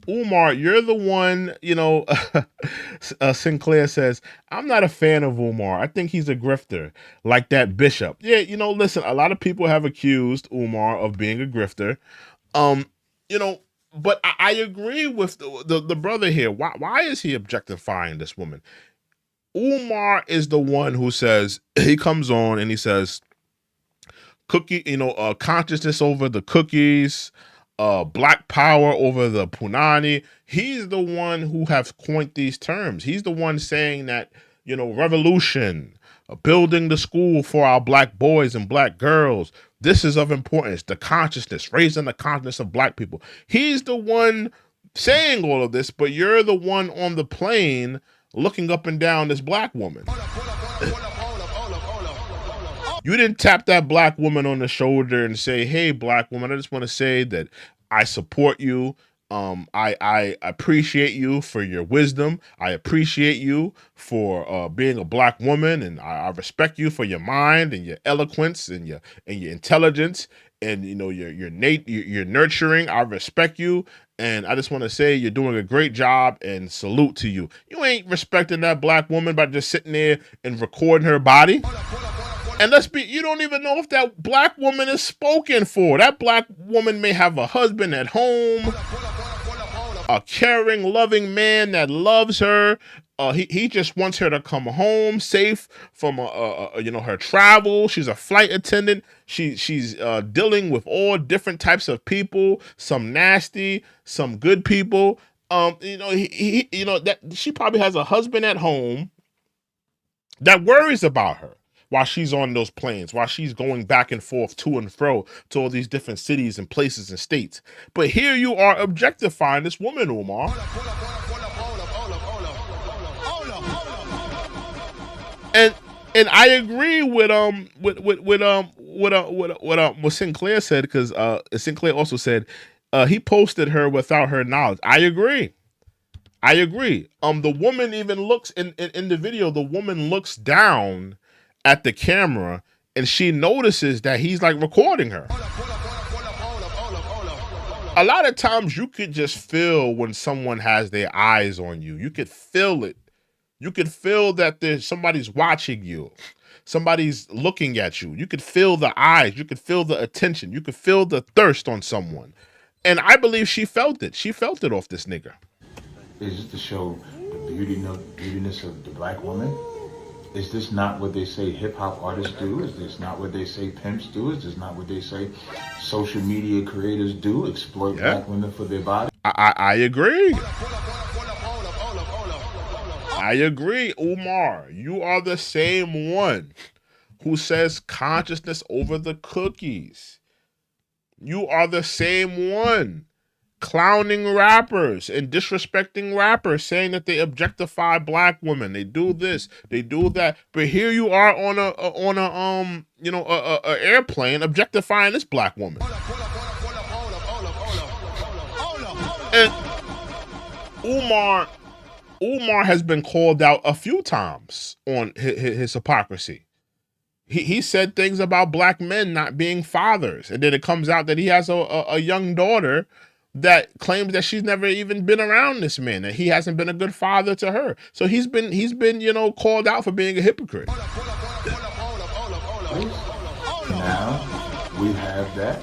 Umar, you're the one, Sinclair says, I'm not a fan of Umar. I think he's a grifter, like that bishop. Yeah, listen, a lot of people have accused Umar of being a grifter. But I agree with the brother here. Why is he objectifying this woman? Umar is the one who says, he comes on and he says, consciousness over the cookies, black power over the punani. He's the one who have coined these terms. He's the one saying that, revolution, building the school for our black boys and black girls. This is of importance. The consciousness, raising the consciousness of black people. He's the one saying all of this, but you're the one on the plane looking up and down this black woman. You didn't tap that black woman on the shoulder and say, hey, black woman, I just want to say that I support you. I appreciate you for your wisdom. I appreciate you for being a black woman, and I respect you for your mind and your eloquence and your intelligence, and your nurturing. I respect you, and I just want to say you're doing a great job, and salute to you. You ain't respecting that black woman by just sitting there and recording her body. And you don't even know if that black woman is spoken for. That black woman may have a husband at home, a caring, loving man that loves her. He just wants her to come home safe from her travel. She's a flight attendant. She's dealing with all different types of people, some nasty, some good people. That she probably has a husband at home that worries about her while she's on those planes, while she's going back and forth to and fro to all these different cities and places and states. But here you are objectifying this woman, Umar. And I agree with what Sinclair said, because Sinclair also said he posted her without her knowledge. I agree. The woman even looks in the video. The woman looks down at the camera and she notices that he's like recording her. A lot of times you could just feel when someone has their eyes on you. You could feel it. You could feel that somebody's watching you. Somebody's looking at you. You could feel the eyes. You could feel the attention. You could feel the thirst on someone. And I believe she felt it. She felt it off this nigga. Is it to show the beautiness of the black woman? Is this not what they say hip-hop artists do? Is this not what they say pimps do? Is this not what they say social media creators do? Exploit black women for their body? I agree. I agree, Umar. You are the same one who says consciousness over the cookies. You are the same one clowning rappers and disrespecting rappers, saying that they objectify black women. They do this, they do that. But here you are on a airplane objectifying this black woman. And Umar has been called out a few times on his hypocrisy. He said things about black men not being fathers, and then it comes out that he has a young daughter that claims that she's never even been around this man, that he hasn't been a good father to her. So he's been called out for being a hypocrite. Now we have that,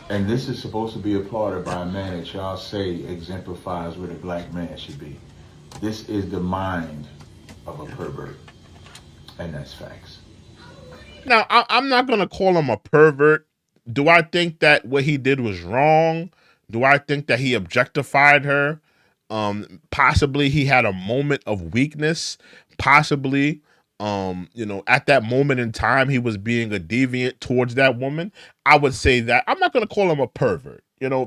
and this is supposed to be applauded by a man that y'all say exemplifies what a black man should be. This is the mind of a pervert, and that's facts. Now, I'm not going to call him a pervert. Do I think that what he did was wrong? Do I think that he objectified her? Possibly he had a moment of weakness. Possibly, at that moment in time, he was being a deviant towards that woman. I would say that. I'm not going to call him a pervert.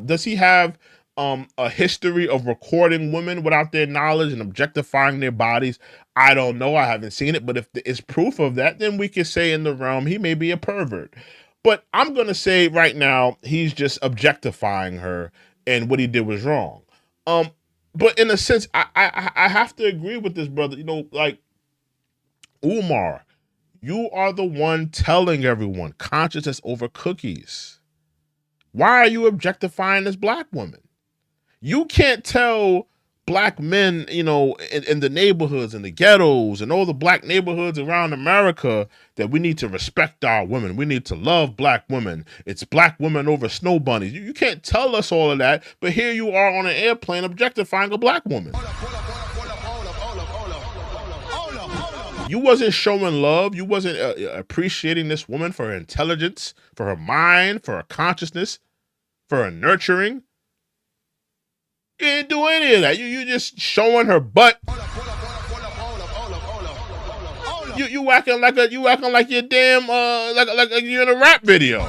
Does he have a history of recording women without their knowledge and objectifying their bodies? I don't know. I haven't seen it. But if there is proof of that, then we could say in the realm he may be a pervert. But I'm going to say right now, he's just objectifying her, and what he did was wrong. But in a sense, I have to agree with this brother. Like, Umar, you are the one telling everyone consciousness over cookies. Why are you objectifying this black woman? You can't tell black men, in the neighborhoods and the ghettos and all the black neighborhoods around America that we need to respect our women. We need to love black women. It's black women over snow bunnies. You can't tell us all of that, but here you are on an airplane objectifying a black woman. You wasn't showing love. You wasn't appreciating this woman for her intelligence, for her mind, for her consciousness, for her nurturing. You didn't do any of that. You just showing her butt. You acting like you're damn like you're in a rap video.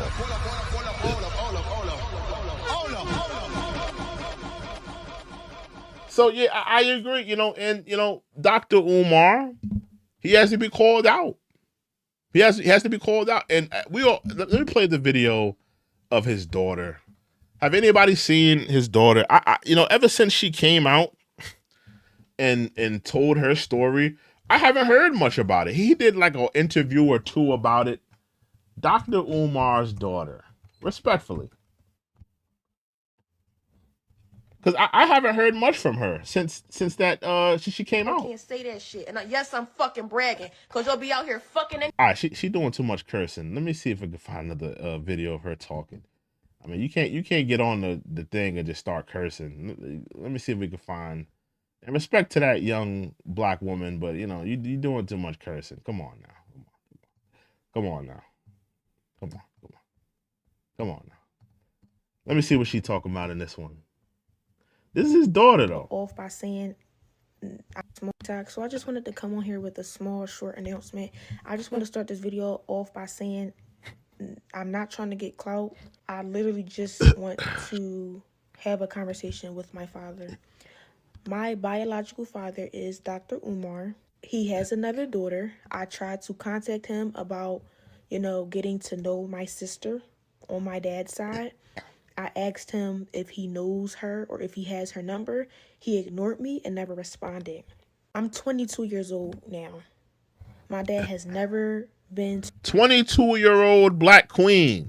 So yeah, I agree. And Dr. Umar, he has to be called out. He has to be called out. And let me play the video of his daughter. Have anybody seen his daughter? Ever since she came out and told her story, I haven't heard much about it. He did like an interview or two about it. Dr. Umar's daughter, respectfully. Because I haven't heard much from her since that she came out. I can't say that shit. And yes, I'm fucking bragging. Because you'll be out here fucking... All right, she doing too much cursing. Let me see if I can find another video of her talking. I mean, you can't get on the thing and just start cursing. Let me see if we can find... And respect to that young black woman, but, you doing too much cursing. Come on now. Come on now. Come on now. Let me see what she's talking about in this one. This is his daughter, though. Off by saying I smoke tag. So I just wanted to come on here with a small, short announcement. I just want to start this video off by saying I'm not trying to get clout. I literally just want to have a conversation with my father. My biological father is Dr. Umar. He has another daughter. I tried to contact him about, getting to know my sister on my dad's side. I asked him if he knows her or if he has her number. He ignored me and never responded. I'm 22 years old now. My dad has never been... 22-year-old black queen.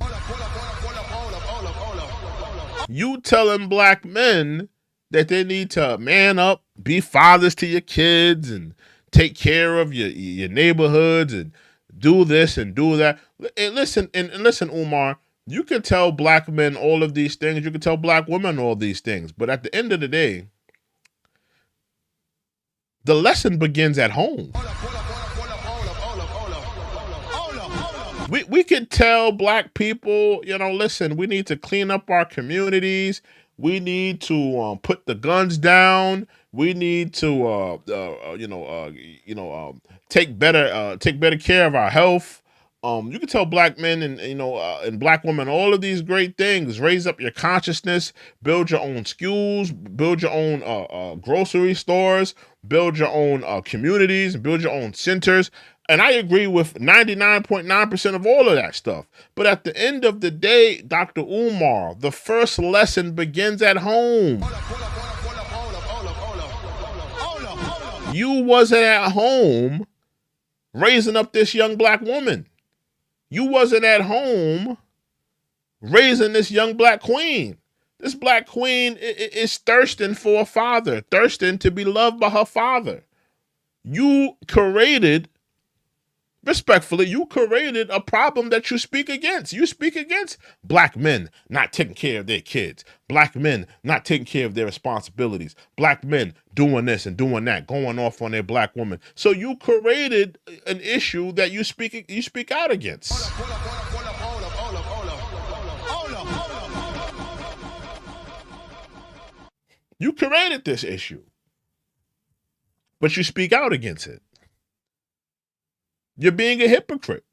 You telling black men that they need to man up, be fathers to your kids, and take care of your neighborhoods, and do this and do that. And listen, Umar, you can tell black men all of these things. You can tell black women all these things. But at the end of the day, the lesson begins at home. We can tell black people, listen, we need to clean up our communities. We need to put the guns down. We need to, take better care of our health. You can tell black men and black women all of these great things. Raise up your consciousness. Build your own schools. Build your own grocery stores. Build your own communities. Build your own centers. And I agree with 99.9% of all of that stuff. But at the end of the day, Dr. Umar, the first lesson begins at home. You wasn't at home raising up this young black woman. You wasn't at home raising this young black queen. This black queen is thirsting for a father, thirsting to be loved by her father. Respectfully, you created a problem that you speak against. You speak against black men not taking care of their kids, black men not taking care of their responsibilities, black men doing this and doing that, going off on their black woman. So you created an issue that you speak out against. You created this issue, but you speak out against it. You're being a hypocrite.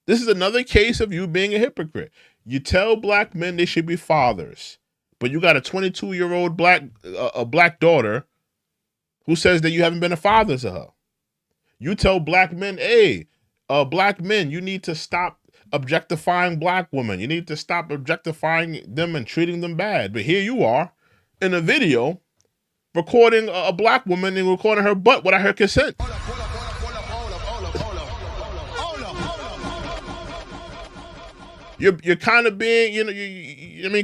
This is another case of you being a hypocrite. You tell black men they should be fathers, but you got a 22-year-old black daughter who says that you haven't been a father to her. You tell black men, hey, black men, you need to stop objectifying black women. You need to stop objectifying them and treating them bad. But here you are in a video recording a black woman and recording her butt without her consent. You're kind of being,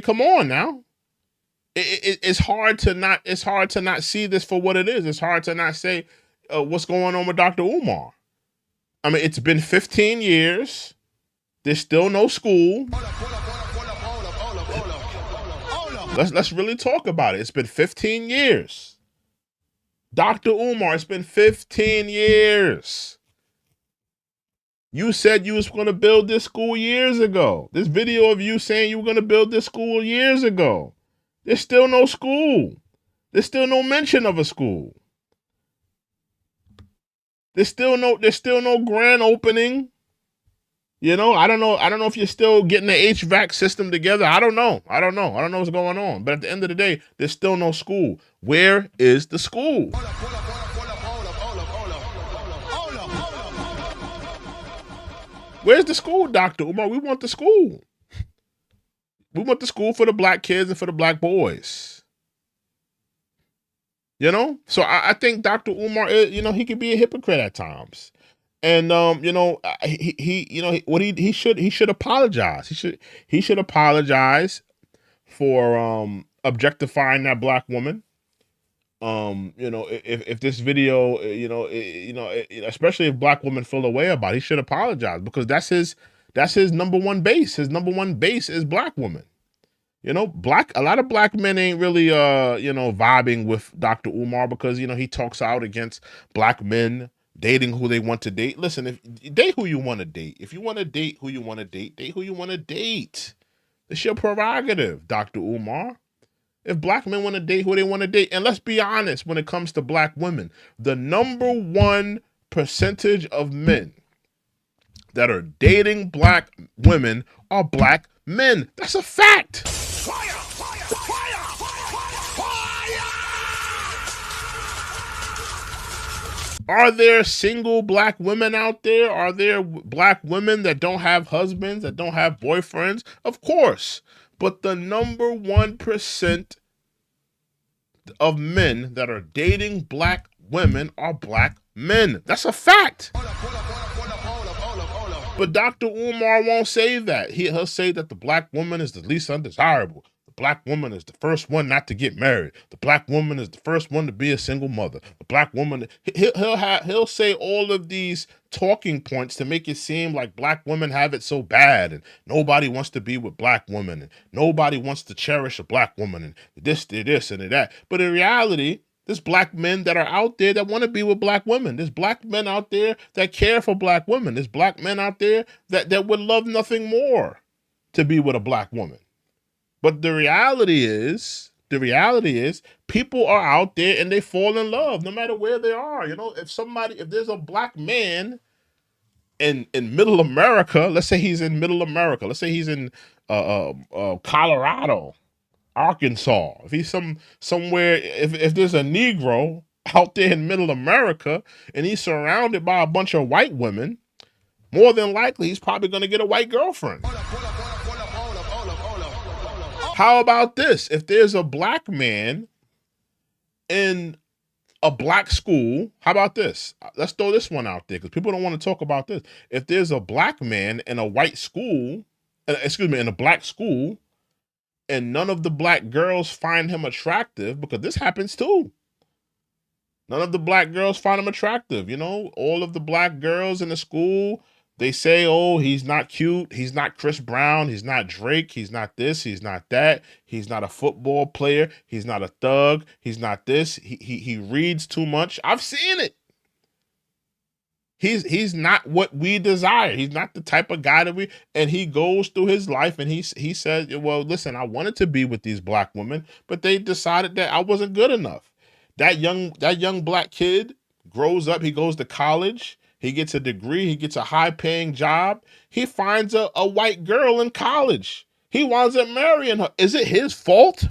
come on now. It's hard to not see this for what it is. It's hard to not say what's going on with Dr. Umar. I mean, it's been 15 years. There's still no school. Let's really talk about it. It's been 15 years. Dr. Umar, it's been 15 years. You said you was going to build this school years ago. This video of you saying you were going to build this school years ago. There's still no school. There's still no mention of a school. There's still no grand opening. You know, I don't know. I don't know if you're still getting the HVAC system together. I don't know. I don't know what's going on. But at the end of the day, there's still no school. Where is the school? Where's the school, Dr. Umar? We want the school. We want the school for the black kids and for the black boys. You know? So I think Dr. Umar, you know, he could be a hypocrite at times. And you know, he should apologize. He should apologize for objectifying that black woman. You know, if this video, especially if black women feel a way about it, he should apologize, because that's his number one base. His number one base is black women. You know, a lot of black men ain't really vibing with Dr. Umar, because, you know, he talks out against black men dating who they want to date. Listen, if date who you want to date. If you want to date who you want to date, date who you want to date. It's your prerogative, Dr. Umar. If black men want to date who they want to date, and let's be honest, when it comes to black women, the number one percentage of men that are dating black women are black men. That's a fact. Are there single black women out there? Are there black women that don't have husbands, that don't have boyfriends? Of course. But the number 1% of men that are dating black women are black men. That's a fact. But Dr. Umar won't say that. He'll say that the black woman is the least undesirable. The black woman is the first one not to get married. The black woman is the first one to be a single mother. The black woman, he'll say all of these talking points to make it seem like black women have it so bad, and nobody wants to be with black women, and nobody wants to cherish a black woman, and this and that. But in reality, there's black men that are out there that want to be with black women. There's black men out there that care for black women. There's black men out there that would love nothing more to be with a black woman. But the reality is, people are out there and they fall in love no matter where they are. You know, if there's a black man in middle America, let's say he's in middle America, let's say he's in Colorado, Arkansas, if he's somewhere, if there's a Negro out there in middle America and he's surrounded by a bunch of white women, more than likely he's probably going to get a white girlfriend. How about this? If there's a black man in a black school, how about this? Let's throw this one out there because people don't want to talk about this. If there's a black man in a white school, in a black school, and none of the black girls find him attractive, because this happens too. None of the black girls find him attractive. You know, all of the black girls in the school, they say, oh, he's not cute. He's not Chris Brown. He's not Drake. He's not this. He's not that. He's not a football player. He's not a thug. He's not this. He reads too much. I've seen it. He's not what we desire. He's not the type of guy and he goes through his life and he says, well, listen, I wanted to be with these black women, but they decided that I wasn't good enough. That young black kid grows up, he goes to college, he gets a degree, he gets a high paying job. He finds a white girl in college. He winds up marrying her. Is it his fault?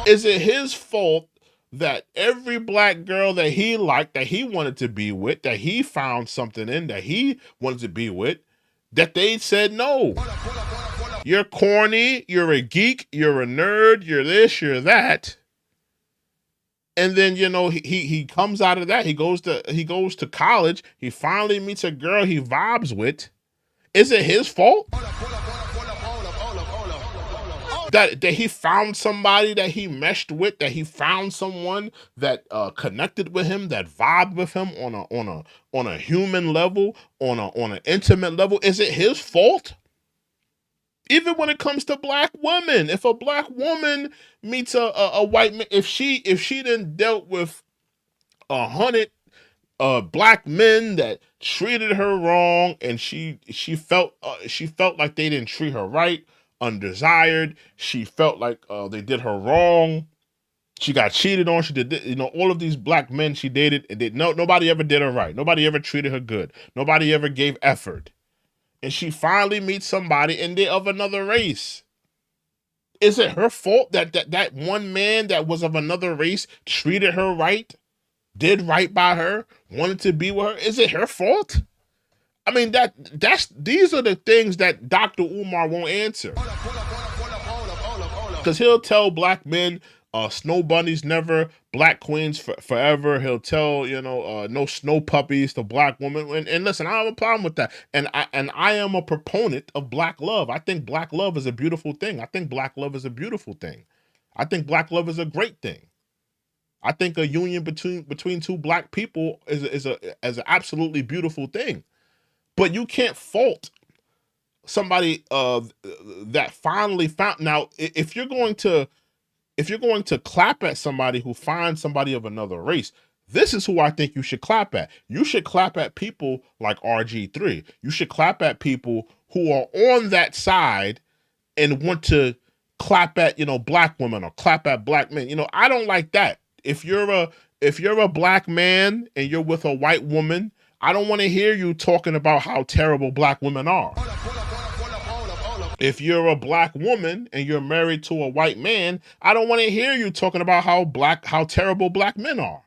Is it his fault that every black girl that he liked, that he wanted to be with, that he found something in, that he wanted to be with, that they said no? You're corny, you're a geek, you're a nerd, you're this, you're that. And then, you know, he comes out of that, he goes to college, he finally meets a girl he vibes with. Is it his fault? That he found somebody that he meshed with, that he found someone that connected with him, that vibed with him on a human level, on an intimate level. Is it his fault? Even when it comes to black women, if a black woman meets a white man, if she done dealt with 100 black men that treated her wrong, and she felt like they didn't treat her right, undesired, she felt like they did her wrong, she got cheated on, she did, you know, all of these black men she dated, and nobody ever did her right, nobody ever treated her good, nobody ever gave effort. and she finally meets somebody and they're of another race. Is it her fault that one man that was of another race treated her right, did right by her, wanted to be with her? Is it her fault? I mean, these are the things that Dr. Umar won't answer. Because he'll tell black men, snow bunnies never, black queens forever. He'll tell, no snow puppies to black women. And listen, I don't have a problem with that. And I am a proponent of black love. I think black love is a beautiful thing. I think black love is a beautiful thing. I think black love is a great thing. I think a union between two black people is an absolutely beautiful thing. But you can't fault somebody that finally found. Now, if you're going to clap at somebody who finds somebody of another race, this is who I think you should clap at. You should clap at people like RG3. You should clap at people who are on that side and want to clap at, black women or clap at black men. I don't like that. If you're a black man and you're with a white woman, I don't want to hear you talking about how terrible black women are. If you're a black woman and you're married to a white man, I don't want to hear you talking about how terrible black men are.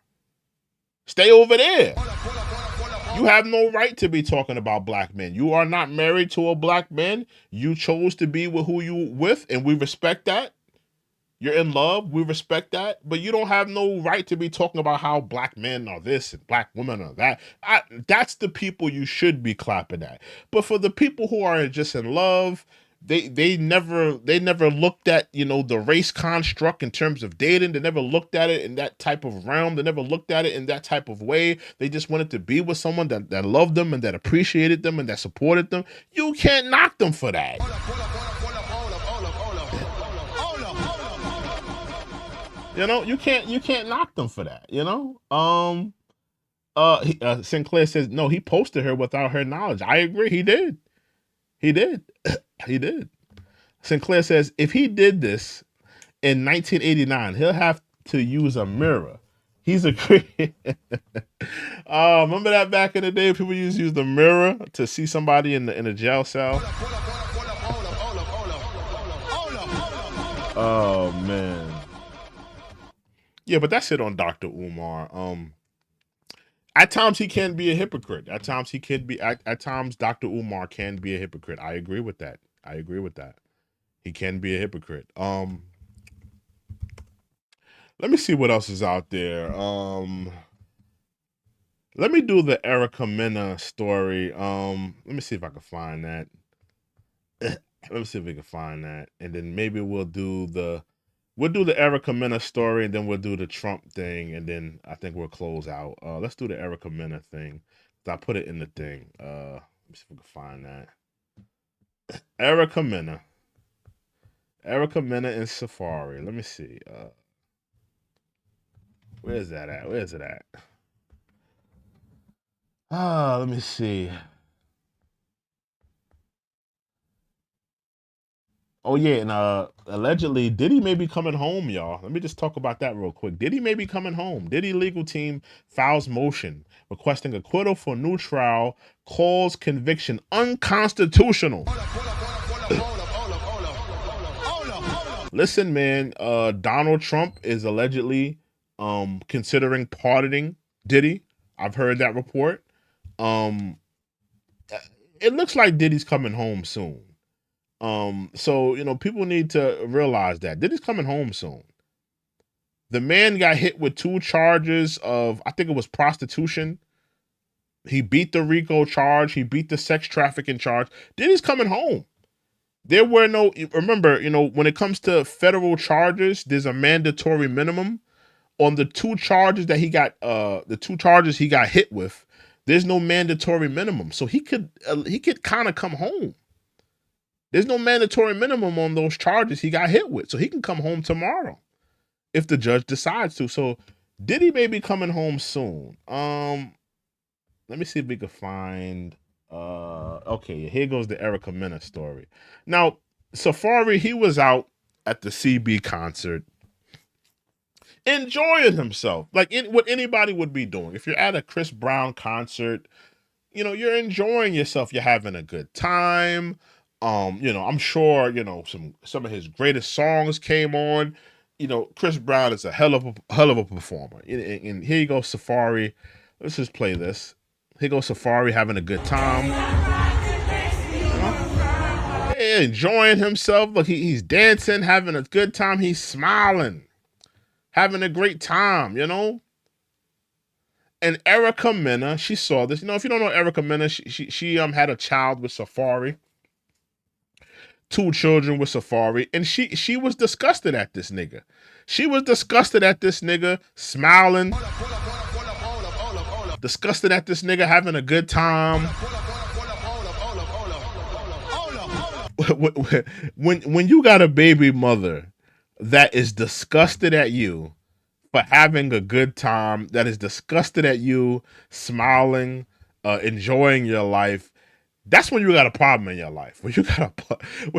Stay over there. You have no right to be talking about black men. You are not married to a black man. You chose to be with who you with, and we respect that. You're in love. We respect that. But you don't have no right to be talking about how black men are this and black women are that. That's the people you should be clapping at. But for the people who are just in love, they never looked at, the race construct in terms of dating. They never looked at it in that type of realm. They never looked at it in that type of way. They just wanted to be with someone that loved them and that appreciated them and that supported them. You can't knock them for that. You can't knock them for that, Sinclair says, no, he posted her without her knowledge. I agree. He did. He did. Sinclair says, if he did this in 1989, he'll have to use a mirror. He's a remember that back in the day, people used to use the mirror to see somebody in a jail cell? Oh, man. Yeah, but that's it on Dr. Umar. At times he can be a hypocrite. At times Dr. Umar can be a hypocrite. I agree with that. He can be a hypocrite. Let me see what else is out there. Let me do the Erica Mena story. Let me see if I can find that. Let me see if we can find that. And then maybe we'll do the Erica Mena story, and then we'll do the Trump thing, and then I think we'll close out. Let's do the Erica Mena thing. I put it in the thing. Let me see if we can find that. Erica Mena and Safaree. Let me see. Where's that at? Where's it at? Let me see. Oh, yeah, and allegedly, Diddy may be coming home, y'all. Let me just talk about that real quick. Diddy may be coming home. Diddy legal team files motion requesting acquittal for new trial, calls conviction unconstitutional. Listen, man, Donald Trump is allegedly considering pardoning Diddy. I've heard that report. It looks like Diddy's coming home soon. So, people need to realize that Diddy's coming home soon. The man got hit with 2 charges of, I think it was prostitution. He beat the RICO charge. He beat the sex trafficking charge. Diddy's coming home. There were remember, when it comes to federal charges, there's a mandatory minimum. On the 2 charges that he got, hit with, there's no mandatory minimum. So he could kind of come home. There's no mandatory minimum on those charges he got hit with. So he can come home tomorrow if the judge decides to. So Diddy may be coming home soon. Let me see if we can find, okay, here goes the Erica Mena story. Now, Safaree, he was out at the CB concert enjoying himself, like what anybody would be doing. If you're at a Chris Brown concert, you're enjoying yourself. You're having a good time. I'm sure, some of his greatest songs came on. Chris Brown is a hell of a performer. And here you go, Safaree. Let's just play this. Here goes Safaree having a good time. Yeah, enjoying himself. Look, he's dancing, having a good time. He's smiling, having a great time, And Erica Mena, she saw this. If you don't know Erica Mena, she had a child with Safaree. 2 children with Safaree, and she was disgusted at this nigga. She was disgusted at this nigga smiling, disgusted at this nigga having a good time. When you got a baby mother that is disgusted at you for having a good time, that is disgusted at you smiling, enjoying your life, that's when you got a problem in your life. When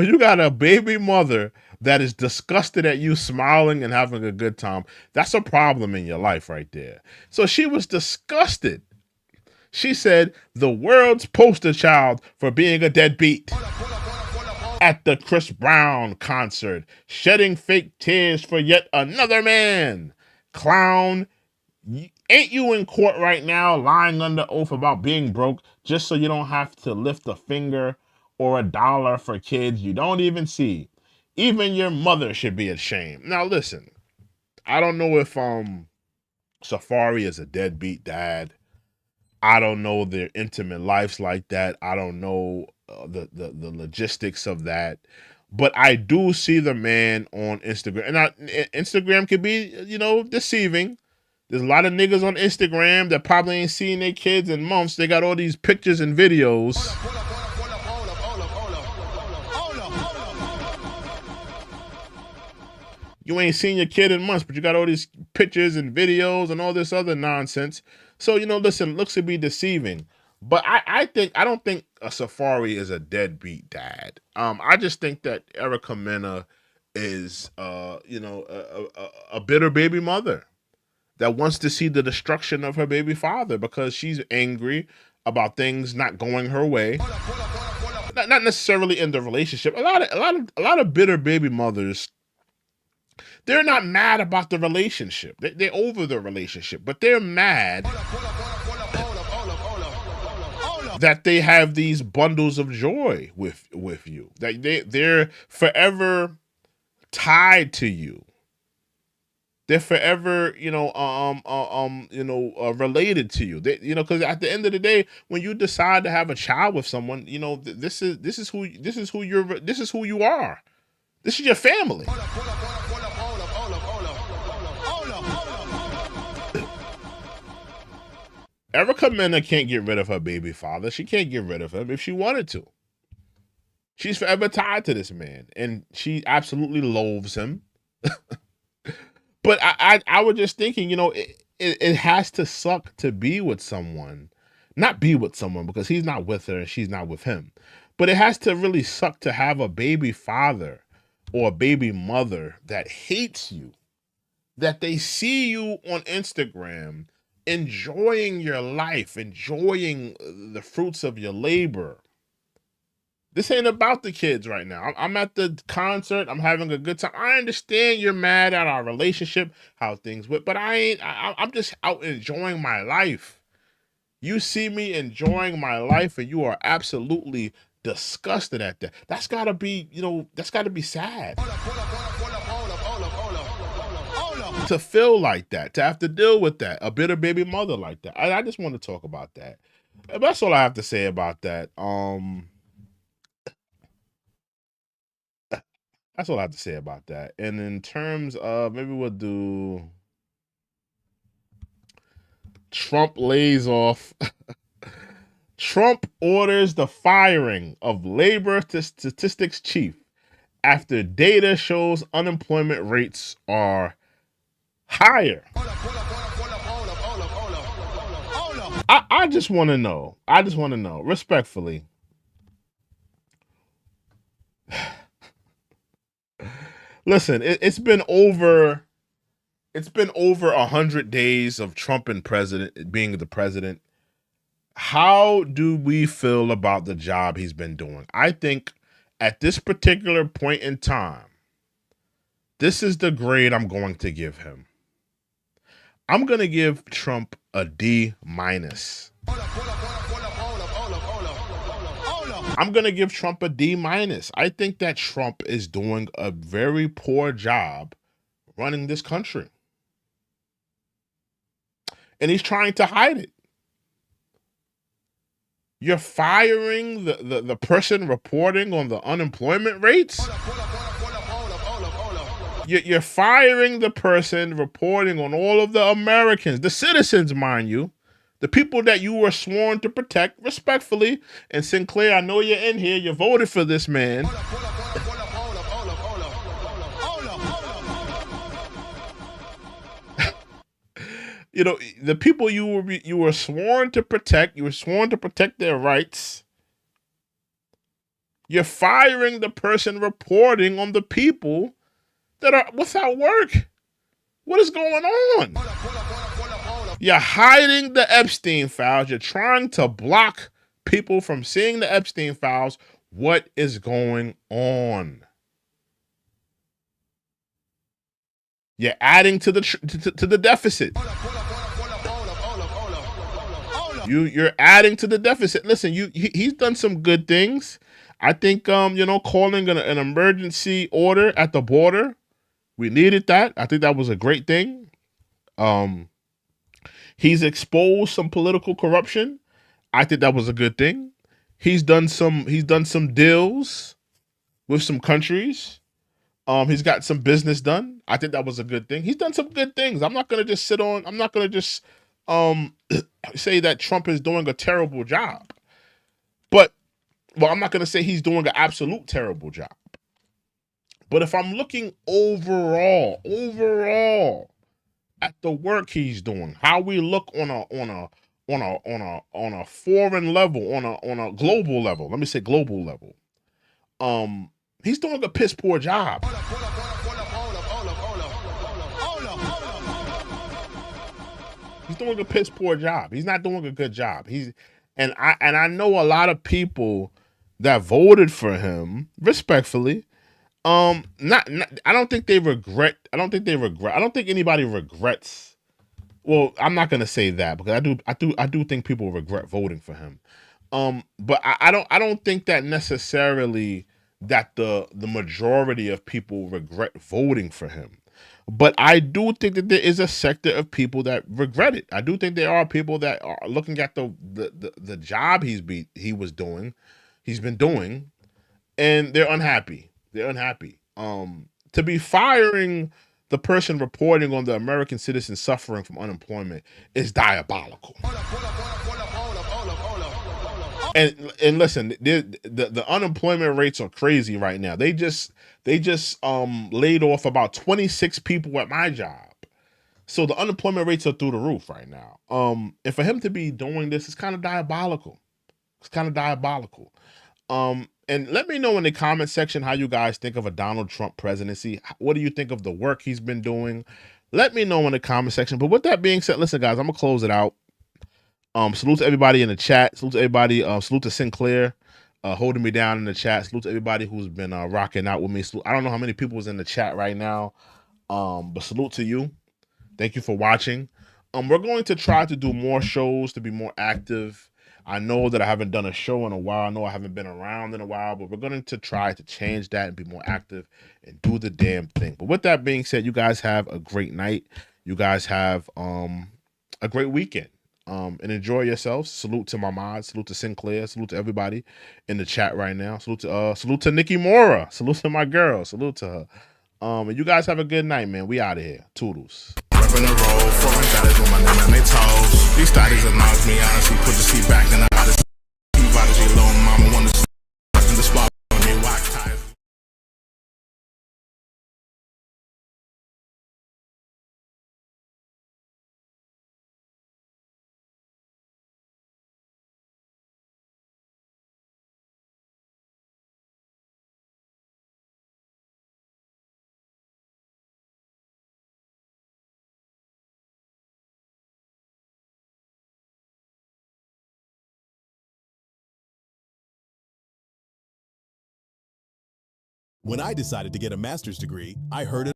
you got a baby mother that is disgusted at you smiling and having a good time, that's a problem in your life right there. So she was disgusted. She said the world's poster child for being a deadbeat. At the Chris Brown concert, shedding fake tears for yet another man. Clown, ain't you in court right now lying under oath about being broke just so you don't have to lift a finger or $1 for kids you don't even see? Even your mother should be ashamed. Now listen, I don't know if Safaree is a deadbeat dad. I don't know their intimate lives like that. I don't know the logistics of that. But I do see the man on Instagram. And Instagram can be, deceiving. There's a lot of niggas on Instagram that probably ain't seen their kids in months. They got all these pictures and videos. You ain't seen your kid in months, but you got all these pictures and videos and all this other nonsense. So, listen, looks to be deceiving. But I don't think a Safaree is a deadbeat dad. I just think that Erica Mena is, a bitter baby mother that wants to see the destruction of her baby father because she's angry about things not going her way. Not necessarily in the relationship. A lot of bitter baby mothers, they're not mad about the relationship. They're over the relationship, but they're mad that they have these bundles of joy with you. That they're forever tied to you. They're forever, related to you. Because at the end of the day, when you decide to have a child with someone, this is who you are. This is your family. Erica Mena can't get rid of her baby father. She can't get rid of him if she wanted to. She's forever tied to this man, and she absolutely loathes him. But I was just thinking, it has to suck to be with someone. Not be with someone because he's not with her and she's not with him. But it has to really suck to have a baby father or a baby mother that hates you, that they see you on Instagram enjoying your life, enjoying the fruits of your labor. This ain't about the kids right now. I'm at the concert. I'm having a good time. I understand you're mad at our relationship, how things went, but I'm just out enjoying my life. You see me enjoying my life and you are absolutely disgusted at that. That's gotta be, that's gotta be sad. To feel like that, to have to deal with that, a bitter baby mother like that. I just want to talk about that. That's all I have to say about that. That's all I have to say about that. And in terms of, maybe we'll do Trump lays off. Trump orders the firing of labor statistics chief after data shows unemployment rates are higher. I just want to know. Respectfully. Listen, it's been over 100 days of Trump being the president. How do we feel about the job he's been doing? I think at this particular point in time, this is the grade I'm going to give him. I'm going to give Trump a D minus. I'm going to give Trump a D minus. I think that Trump is doing a very poor job running this country. And he's trying to hide it. You're firing the person reporting on the unemployment rates? You're firing the person reporting on all of the Americans, the citizens, mind you, the people that you were sworn to protect respectfully. And Sinclair, I know you're in here. You voted for this man. You know, the people you were sworn to protect, you were sworn to protect their rights. You're firing the person reporting on the people that are without work. What is going on? You're hiding the Epstein files. You're trying to block people from seeing the Epstein files. What is going on? You're adding to the deficit. You're adding to the deficit. Listen, he's done some good things. I think calling an emergency order at the border, we needed that. I think that was a great thing. He's exposed some political corruption. I think that was a good thing. He's done some deals with some countries. He's got some business done. I think that was a good thing. He's done some good things. I'm not gonna just say that Trump is doing a terrible job. But I'm not gonna say he's doing an absolute terrible job. But if I'm looking overall at the work he's doing, how we look on a foreign level, on a global level. Let me say global level. He's doing a piss poor job. He's doing a piss poor job. He's not doing a good job. And I know a lot of people that voted for him, respectfully. I don't think they regret. I don't think anybody regrets. Well, I'm not gonna say that because I do think people regret voting for him. But I don't think that necessarily that the majority of people regret voting for him. But I do think that there is a sector of people that regret it. I do think there are people that are looking at the job he's been doing, and they're unhappy. They're unhappy. To be firing the person reporting on the American citizen suffering from unemployment is diabolical. And listen, the unemployment rates are crazy right now. They just laid off about 26 people at my job. So the unemployment rates are through the roof right now. And for him to be doing this is kind of diabolical. It's kind of diabolical. And let me know in the comment section how you guys think of a Donald Trump presidency. What do you think of the work he's been doing? Let me know in the comment section. But with that being said, listen, guys, I'm gonna close it out. Salute to everybody in the chat. Salute to everybody. Salute to Sinclair, holding me down in the chat. Salute to everybody who's been rocking out with me. I don't know how many people is in the chat right now, but salute to you. Thank you for watching. We're going to try to do more shows to be more active. I know that I haven't done a show in a while. I know I haven't been around in a while, but we're going to try to change that and be more active and do the damn thing. But with that being said, you guys have a great night. You guys have a great weekend. And enjoy yourselves. Salute to my mods. Salute to Sinclair. Salute to everybody in the chat right now. Salute to Nikki Mora. Salute to my girl. Salute to her. And you guys have a good night, man. We out of here. Toodles. Repping the road, foreign guys on my name and they toes. These studies announce me honestly. Put the seat back in the odyssey. Alone, mama want to in the spot. When I decided to get a master's degree, I heard it